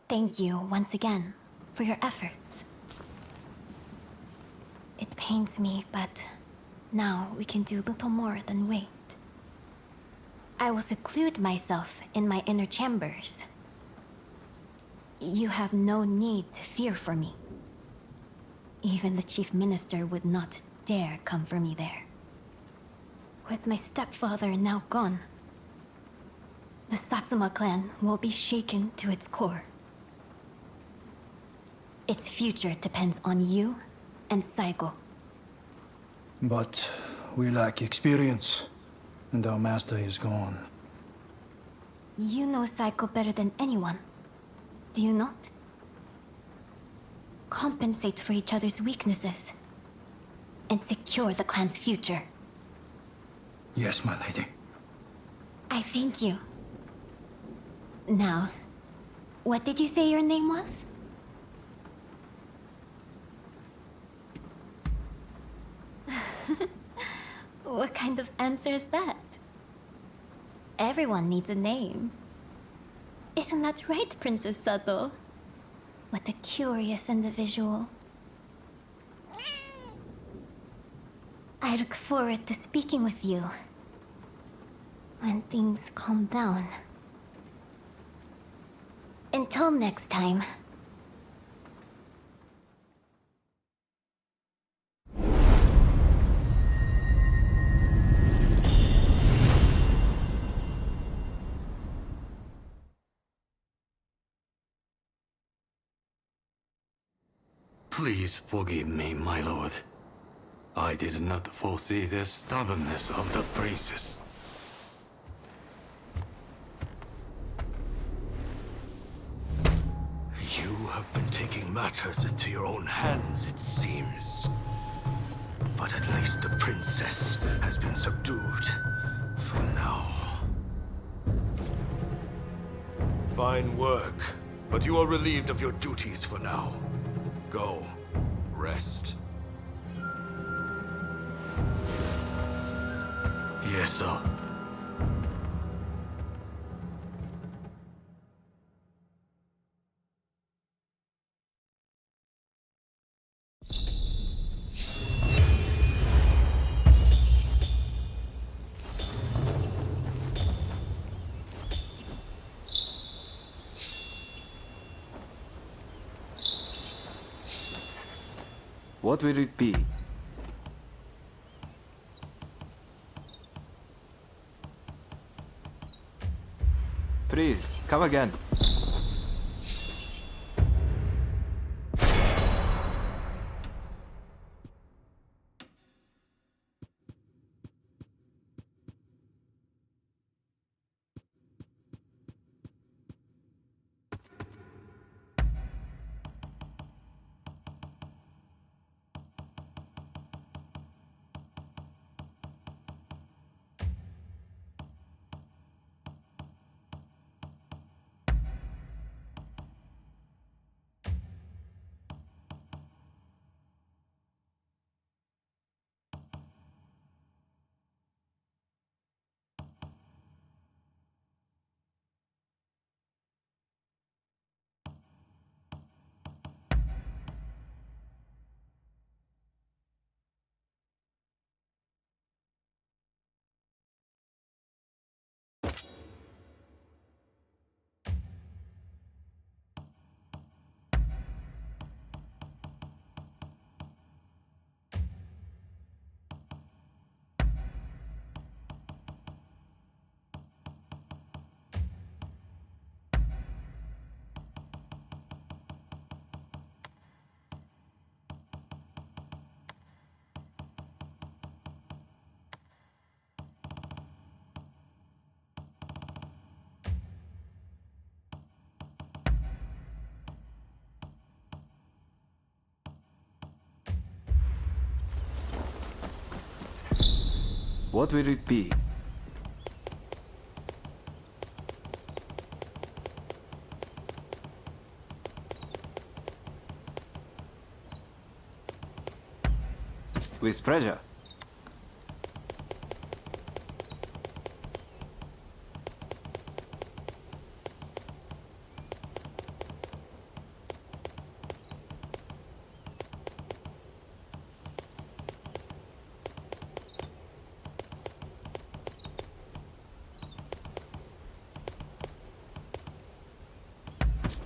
Thank you once again for your efforts. It pains me, but now we can do little more than wait. I will seclude myself in my inner chambers. You have no need to fear for me. Even the chief minister would not dare come for me there. With my stepfather now gone, the Satsuma clan will be shaken to its core. Its future depends on you and Saigo. But we lack experience, and our master is gone. You know Saigo better than anyone, do you not? Compensate for each other's weaknesses, and secure the clan's future. Yes, my lady. I thank you. Now, what did you say your name was? What kind of answer is that? Everyone needs a name. Isn't that right, Princess Sato? What a curious individual. I look forward to speaking with you when things calm down. Until next time. Please forgive me, my lord. I did not foresee the stubbornness of the princess. You have been taking matters into your own hands, it seems. But at least the princess has been subdued. For now. Fine work. But you are relieved of your duties for now. Go. Rest. Yes, sir. What will it be? Please, come again. What will it be? With pleasure.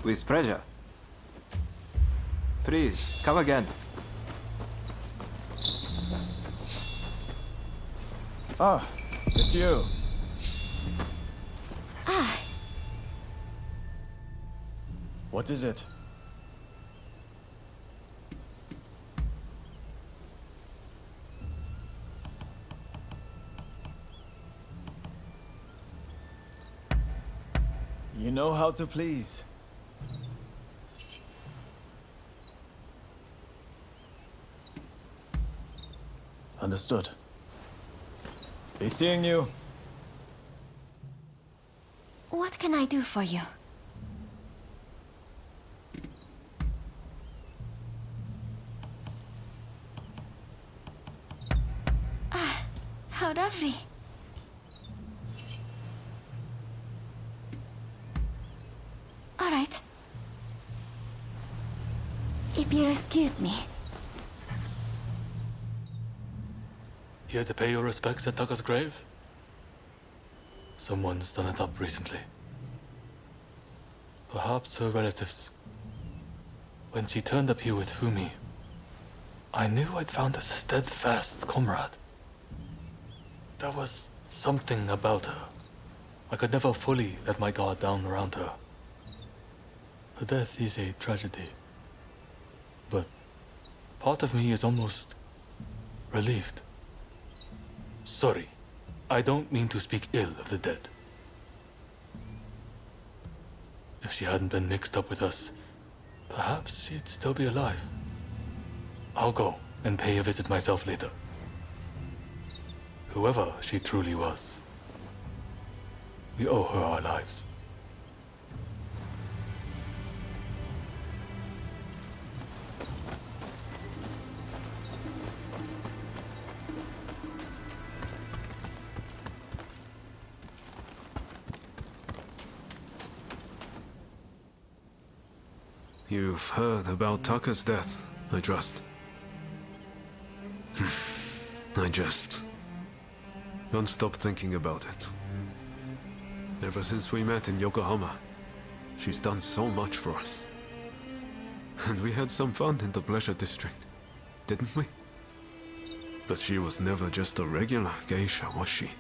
With pleasure. Please, come again. Ah, it's you. Ah, What is it? You know how to please. Understood. Be seeing you. what can I do for you? Ah, how lovely. All right. If you'll excuse me. Here to pay your respects at Taka's grave? Someone's done it up recently. Perhaps her relatives. When she turned up here with Fumi, I knew I'd found a steadfast comrade. There was something about her. I could never fully let my guard down around her. Her death is a tragedy. But part of me is almost relieved. Sorry, I don't mean to speak ill of the dead. If she hadn't been mixed up with us, perhaps she'd still be alive. I'll go and pay a visit myself later. Whoever she truly was, we owe her our lives. You've heard about Taka's death, I trust. I just can't stop thinking about it. Ever since we met in Yokohama, she's done so much for us. And we had some fun in the Pleasure District. didn't we? But she was never just a regular geisha, was she?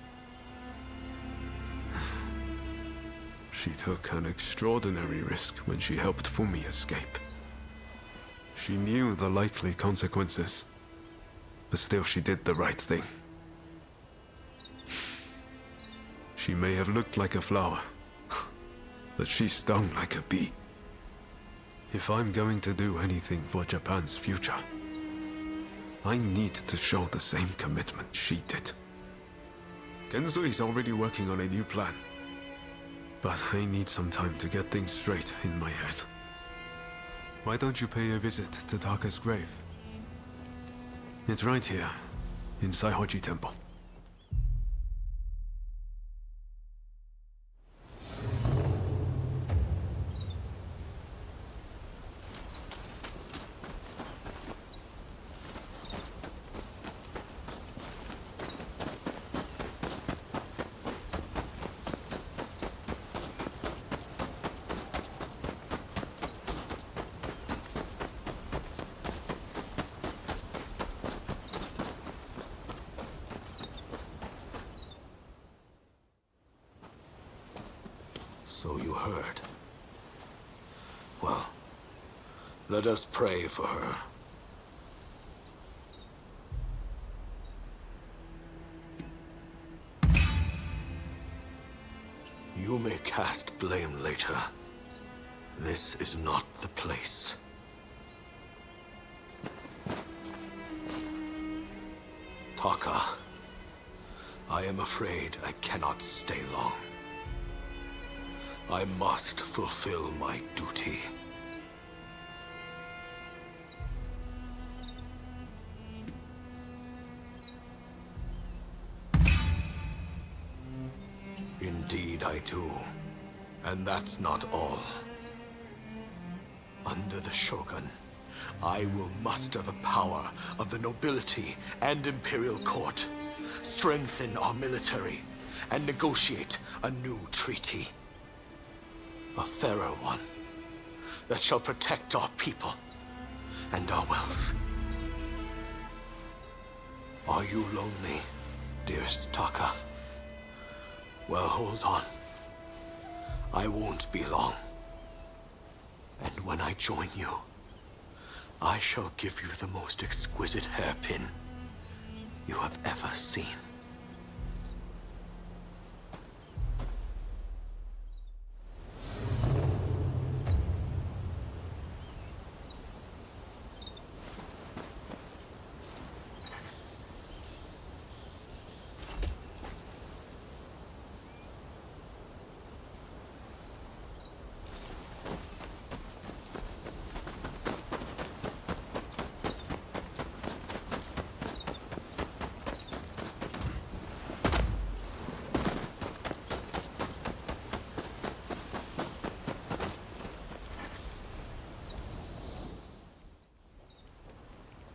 She took an extraordinary risk when she helped Fumi escape. She knew the likely consequences, but still she did the right thing. She may have looked like a flower, but she stung like a bee. If I'm going to do anything for Japan's future, I need to show the same commitment she did. Genzui's already working on a new plan, but I need some time to get things straight in my head. Why don't you pay a visit to Taka's grave? It's right here, in Saihoji Temple. So you heard. Well, let us pray for her. You may cast blame later. This is not the place. Taka, I am afraid I cannot stay long. I must fulfill my duty. Indeed I do. And that's not all. Under the Shogun, I will muster the power of the nobility and imperial court, strengthen our military, and negotiate a new treaty. A fairer one that shall protect our people and our wealth. Are you lonely, dearest Taka? Well, hold on. I won't be long. And when I join you, I shall give you the most exquisite hairpin you have ever seen.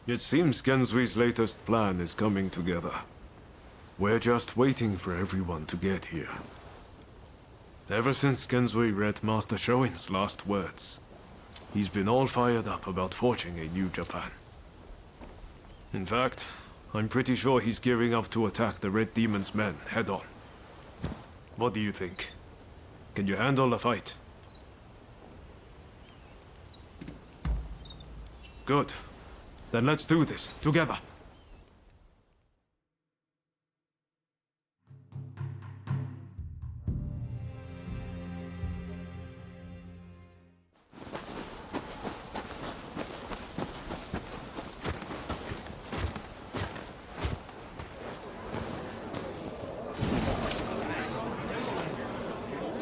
It seems Genzui's latest plan is coming together. We're just waiting for everyone to get here. Ever since Genzui read Master Shoin's last words, he's been all fired up about forging a new Japan. In fact, I'm pretty sure he's gearing up to attack the Red Demon's men head-on. What do you think? Can you handle a fight? Good. Then let's do this, together.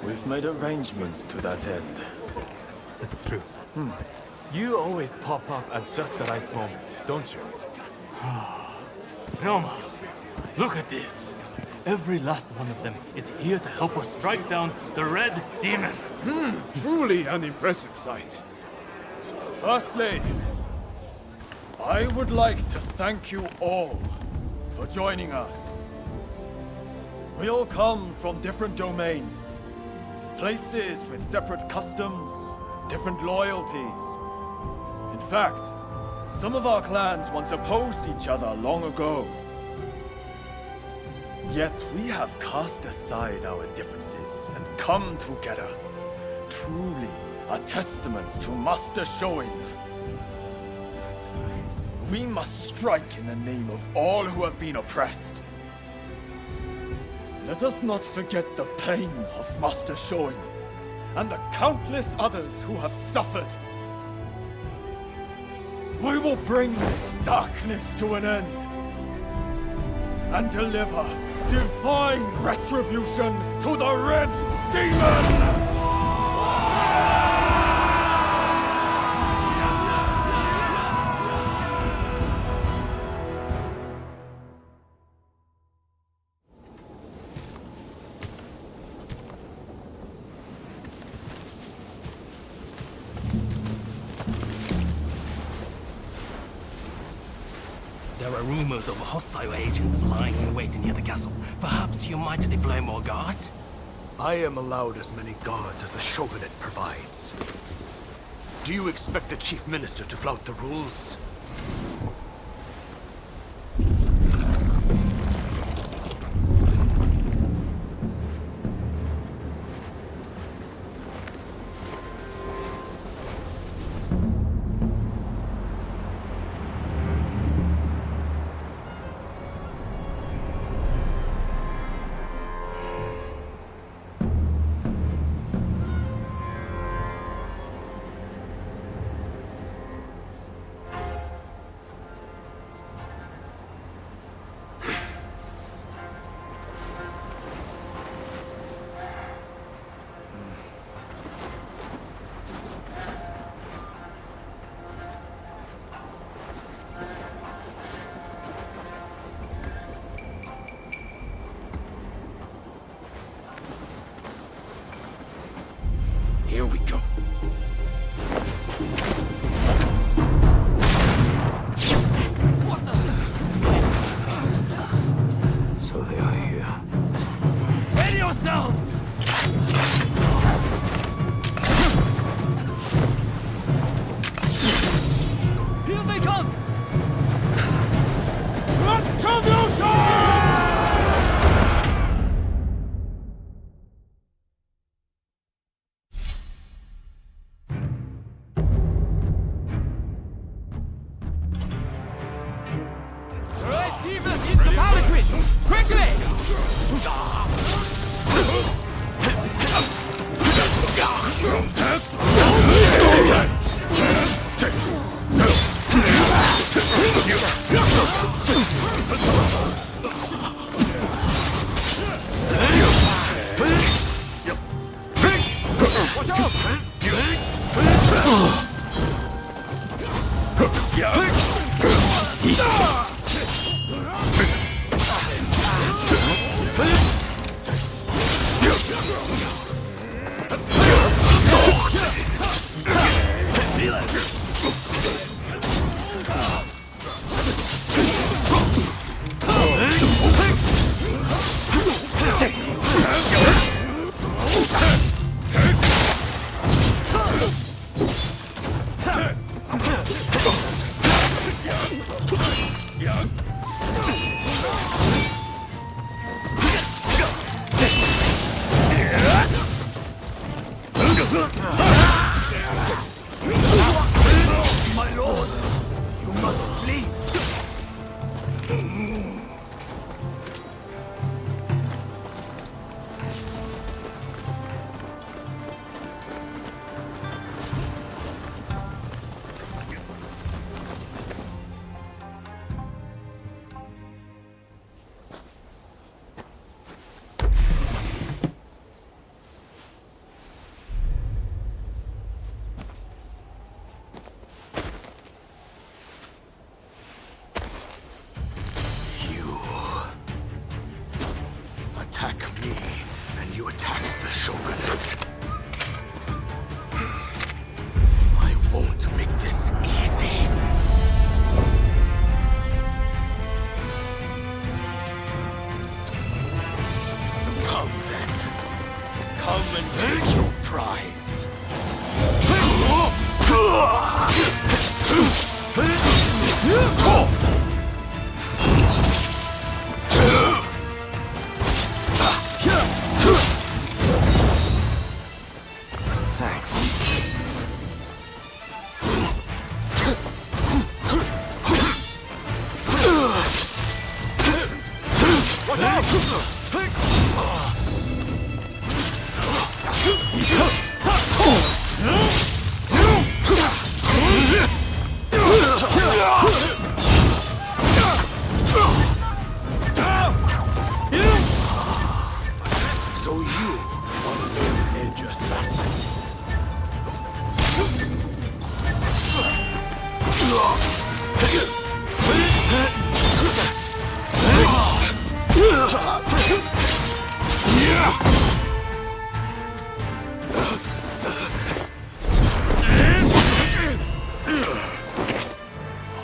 We've made arrangements to that end. That's true. You always pop up at just the right moment, don't you? Ryoma, look at this. Every last one of them is here to help us strike down the Red Demon. Truly an impressive sight. Firstly, I would like to thank you all for joining us. We all come from different domains, places with separate customs, different loyalties. In fact, Some of our clans once opposed each other long ago. Yet we have cast aside our differences and come together. Truly a testament to Master Shoin. We must strike in the name of all who have been oppressed. Let us not forget the pain of Master Shoin and the countless others who have suffered. We will bring this darkness to an end and deliver divine retribution to the Red Demon! There are rumors of hostile agents lying in wait near the castle. Perhaps you might deploy more guards? I am allowed as many guards as the Shogunate provides. Do you expect the Chief Minister to flout the rules? Here we go. So they are here. Ready yourselves! Here they come! Retribution! My lord, you must flee.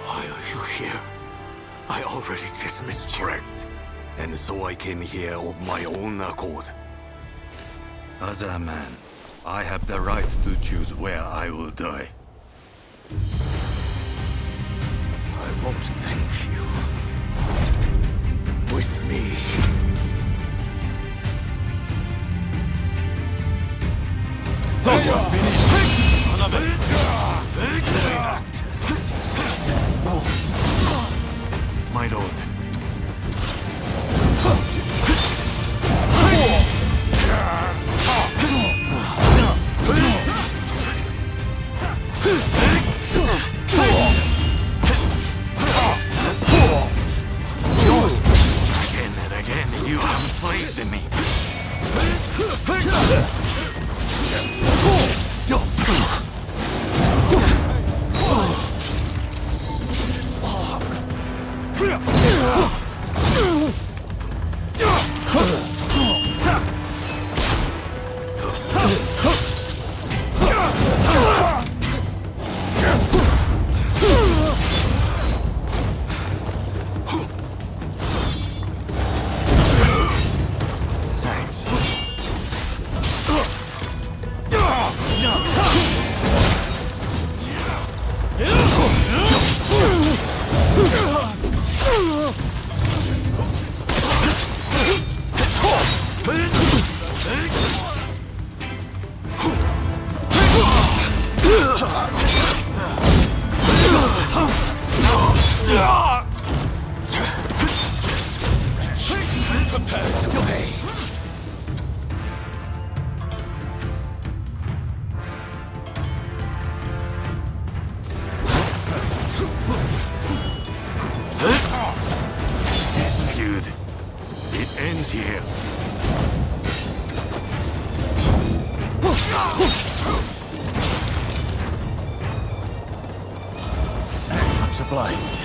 Why are you here? I already dismissed you. Correct. And so I came here of my own accord. As a man, I have the right to choose where I will die. I won't thank you. With me. My lord. Again and again, you have played me. Prepare to pay. Dude, it ends here. Much obliged.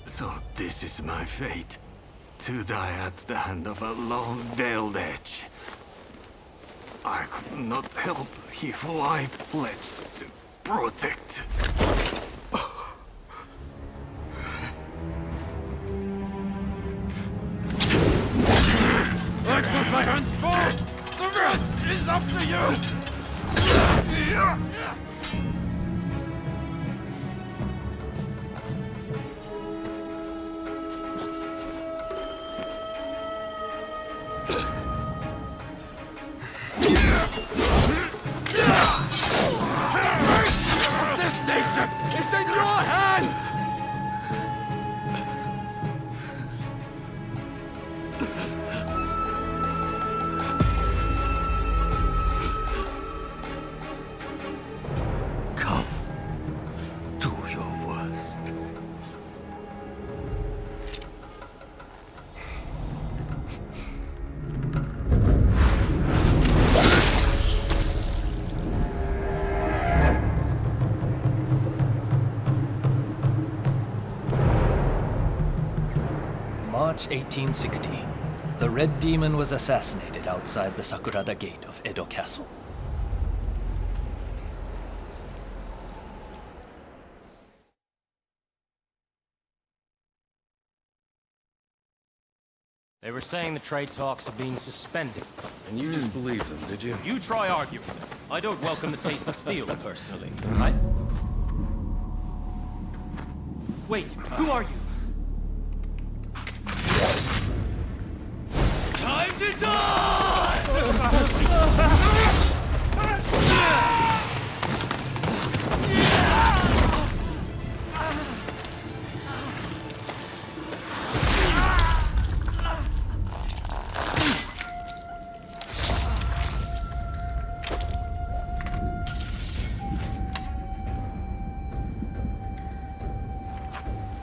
So this is my fate. To die at the hand of a long-veiled edge. I could not help who I pledged to protect. I've got my hands full! The rest is up to you! This nation is in your hands! Come. Do your worst. March 1860. The Red Demon was assassinated outside the Sakurada Gate of Edo Castle. They were saying the trade talks have been suspended. And you just believed them, did you? You try arguing them. I don't welcome the taste of steel, personally. Wait, who are you? Time to die!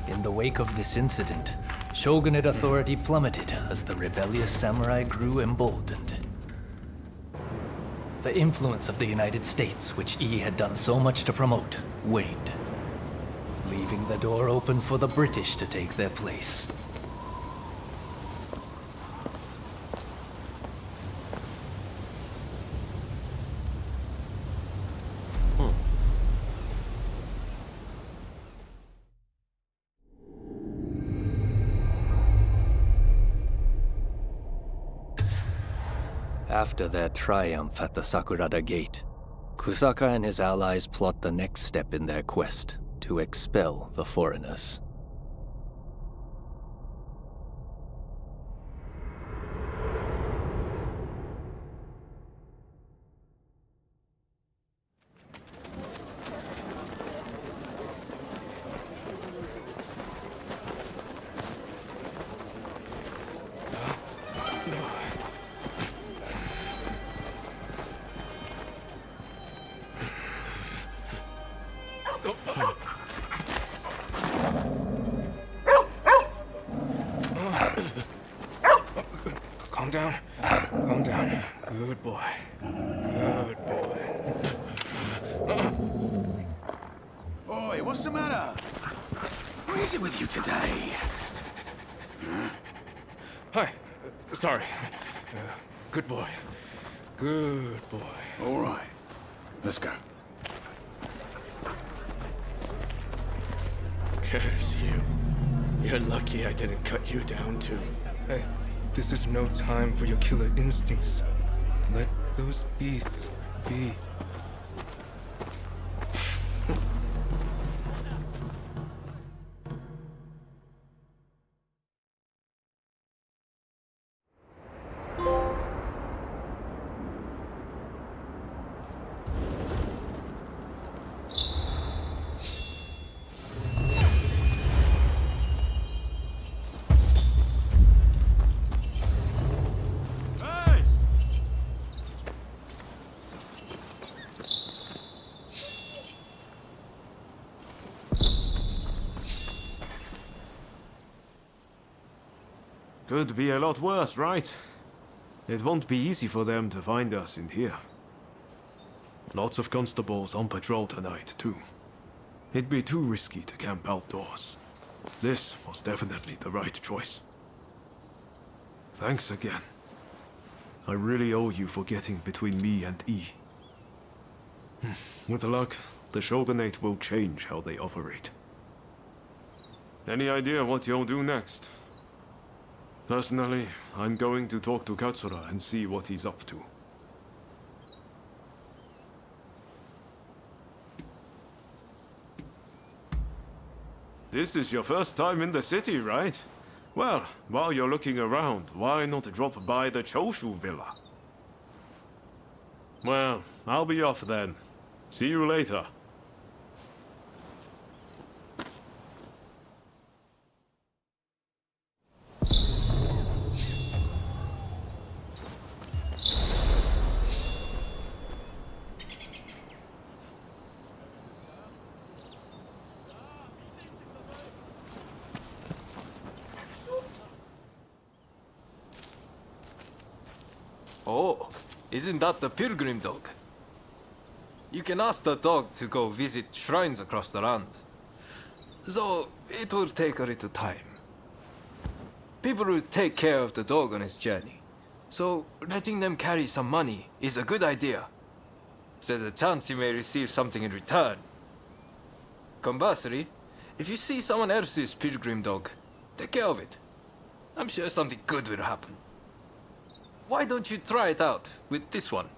In the wake of this incident, Shogunate authority plummeted as the rebellious samurai grew emboldened. The influence of the United States, which Yi had done so much to promote, waned, leaving the door open for the British to take their place. After their triumph at the Sakurada Gate, Kusaka and his allies plot the next step in their quest to expel the foreigners. Calm down. Calm down. Good boy. Good boy. Boy, what's the matter? What is it with you today? Hi. Sorry. Good boy. Good boy. All right. Let's go. Curse you. You're lucky I didn't cut you down too. Hey, this is no time for your killer instincts. Let those beasts be. Could be a lot worse, right? It won't be easy for them to find us in here. Lots of constables on patrol tonight, too. It'd be too risky to camp outdoors. This was definitely the right choice. Thanks again. I really owe you for getting between me and E. With luck, the Shogunate will change how they operate. Any idea what you'll do next? Personally, I'm going to talk to Katsura and see what he's up to. This is your first time in the city, right? Well, while you're looking around, why not drop by the Choshu Villa? Well, I'll be off then. See you later. Oh, isn't that the pilgrim dog? You can ask the dog to go visit shrines across the land. Though it will take a little time. People will take care of the dog on its journey. So, letting them carry some money is a good idea. There's a chance you may receive something in return. Conversely, if you see someone else's pilgrim dog, take care of it. I'm sure something good will happen. Why don't you try it out with this one?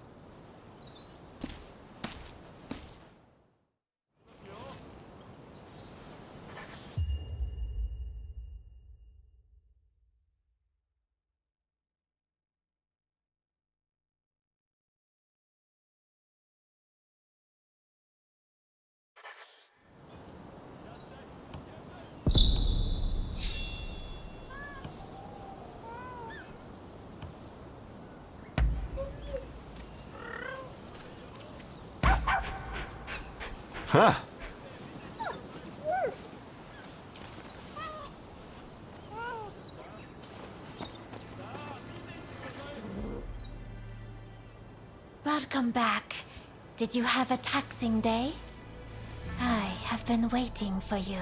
Huh. Welcome back. Did you have a taxing day? I have been waiting for you.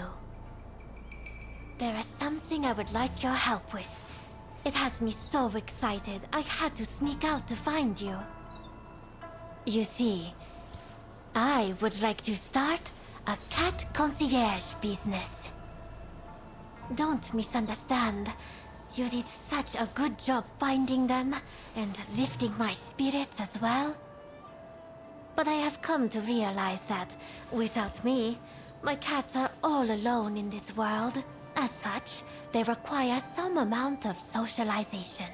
There is something I would like your help with. It has me so excited, I had to sneak out to find you. You see, I would like to start a cat concierge business. Don't misunderstand. You did such a good job finding them and lifting my spirits as well. But I have come to realize that, without me, my cats are all alone in this world. As such, they require some amount of socialization.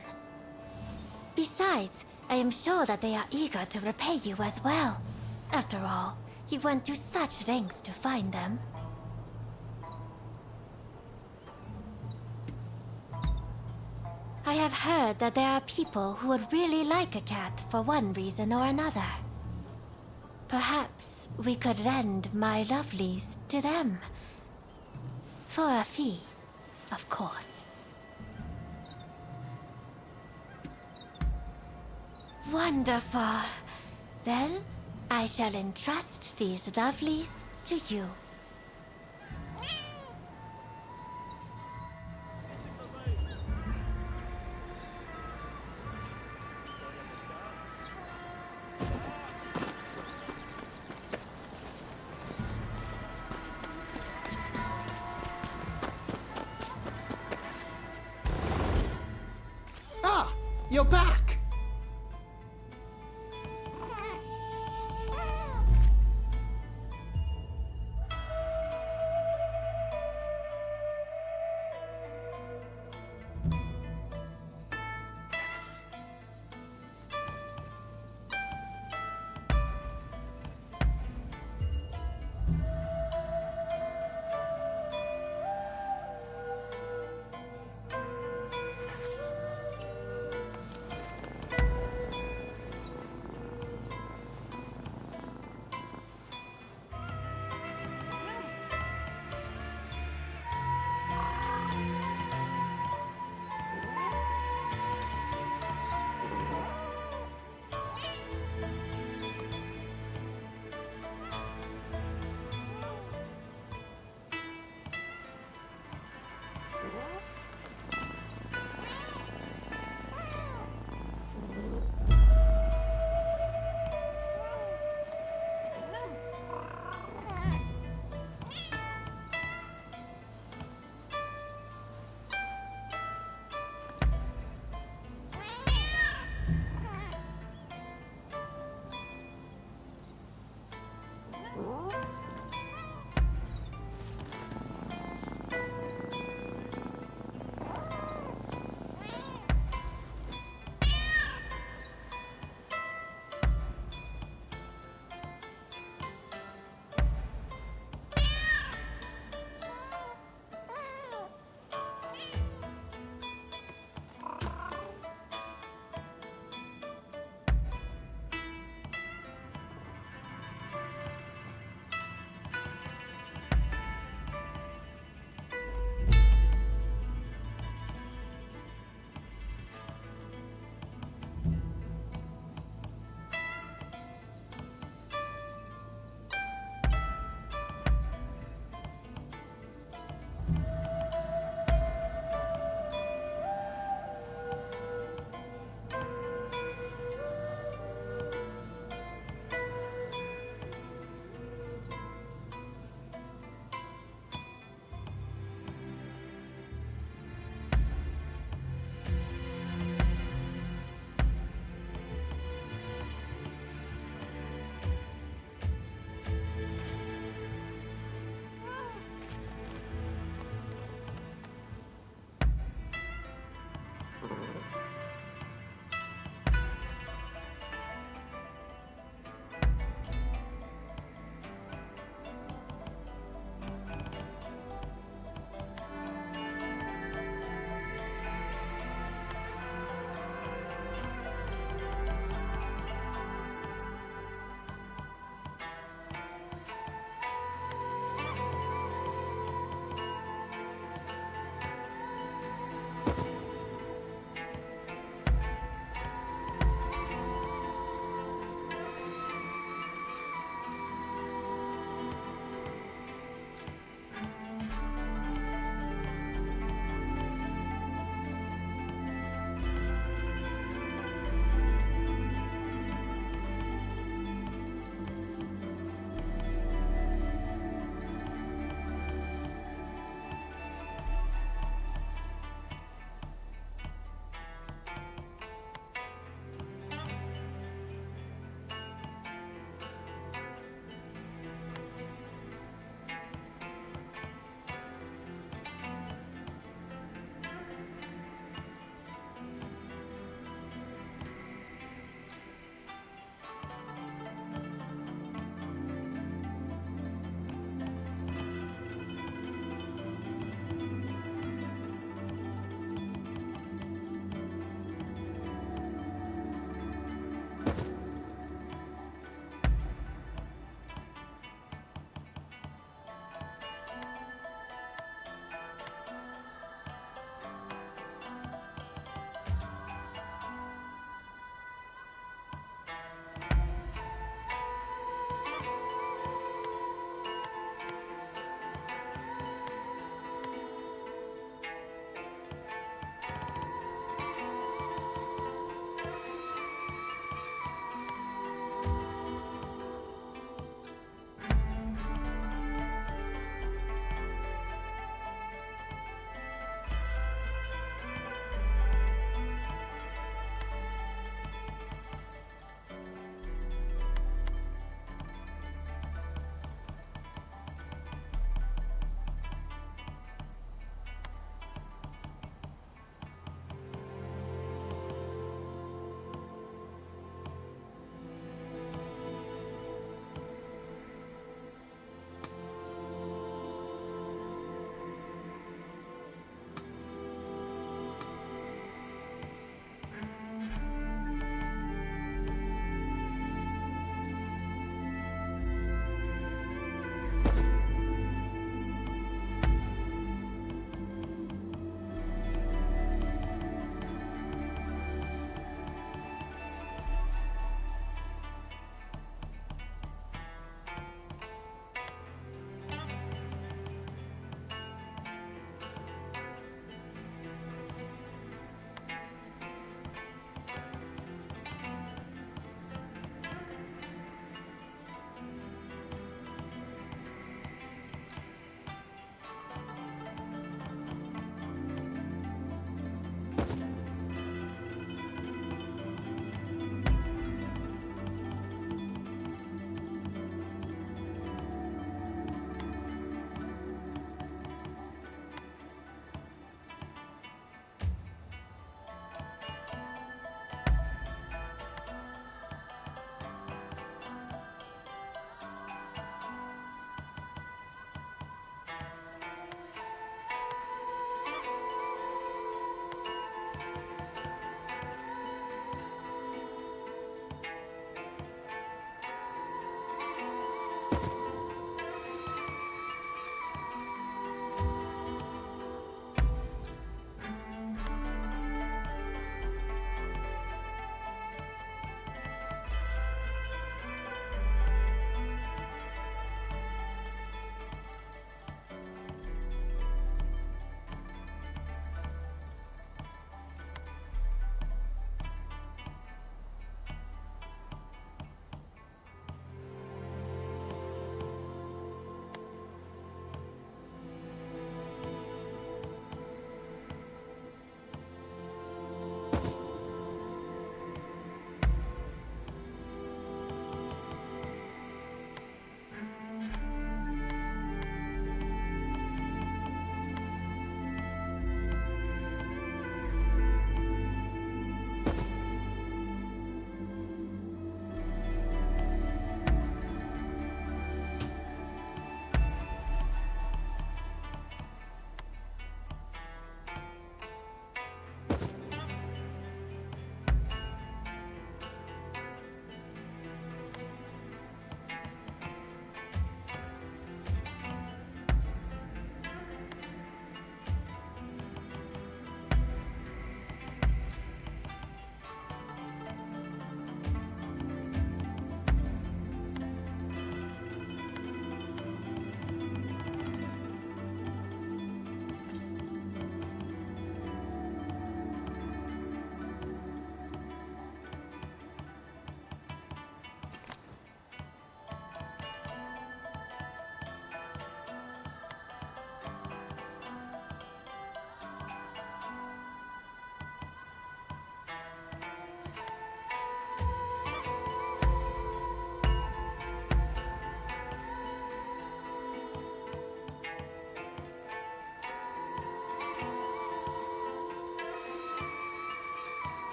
Besides, I am sure that they are eager to repay you as well. After all, you went to such lengths to find them. I have heard that there are people who would really like a cat for one reason or another. Perhaps we could lend my lovelies to them. For a fee, of course. Wonderful. Then, I shall entrust these lovelies to you. Ah, you're back!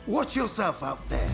Watch yourself out there.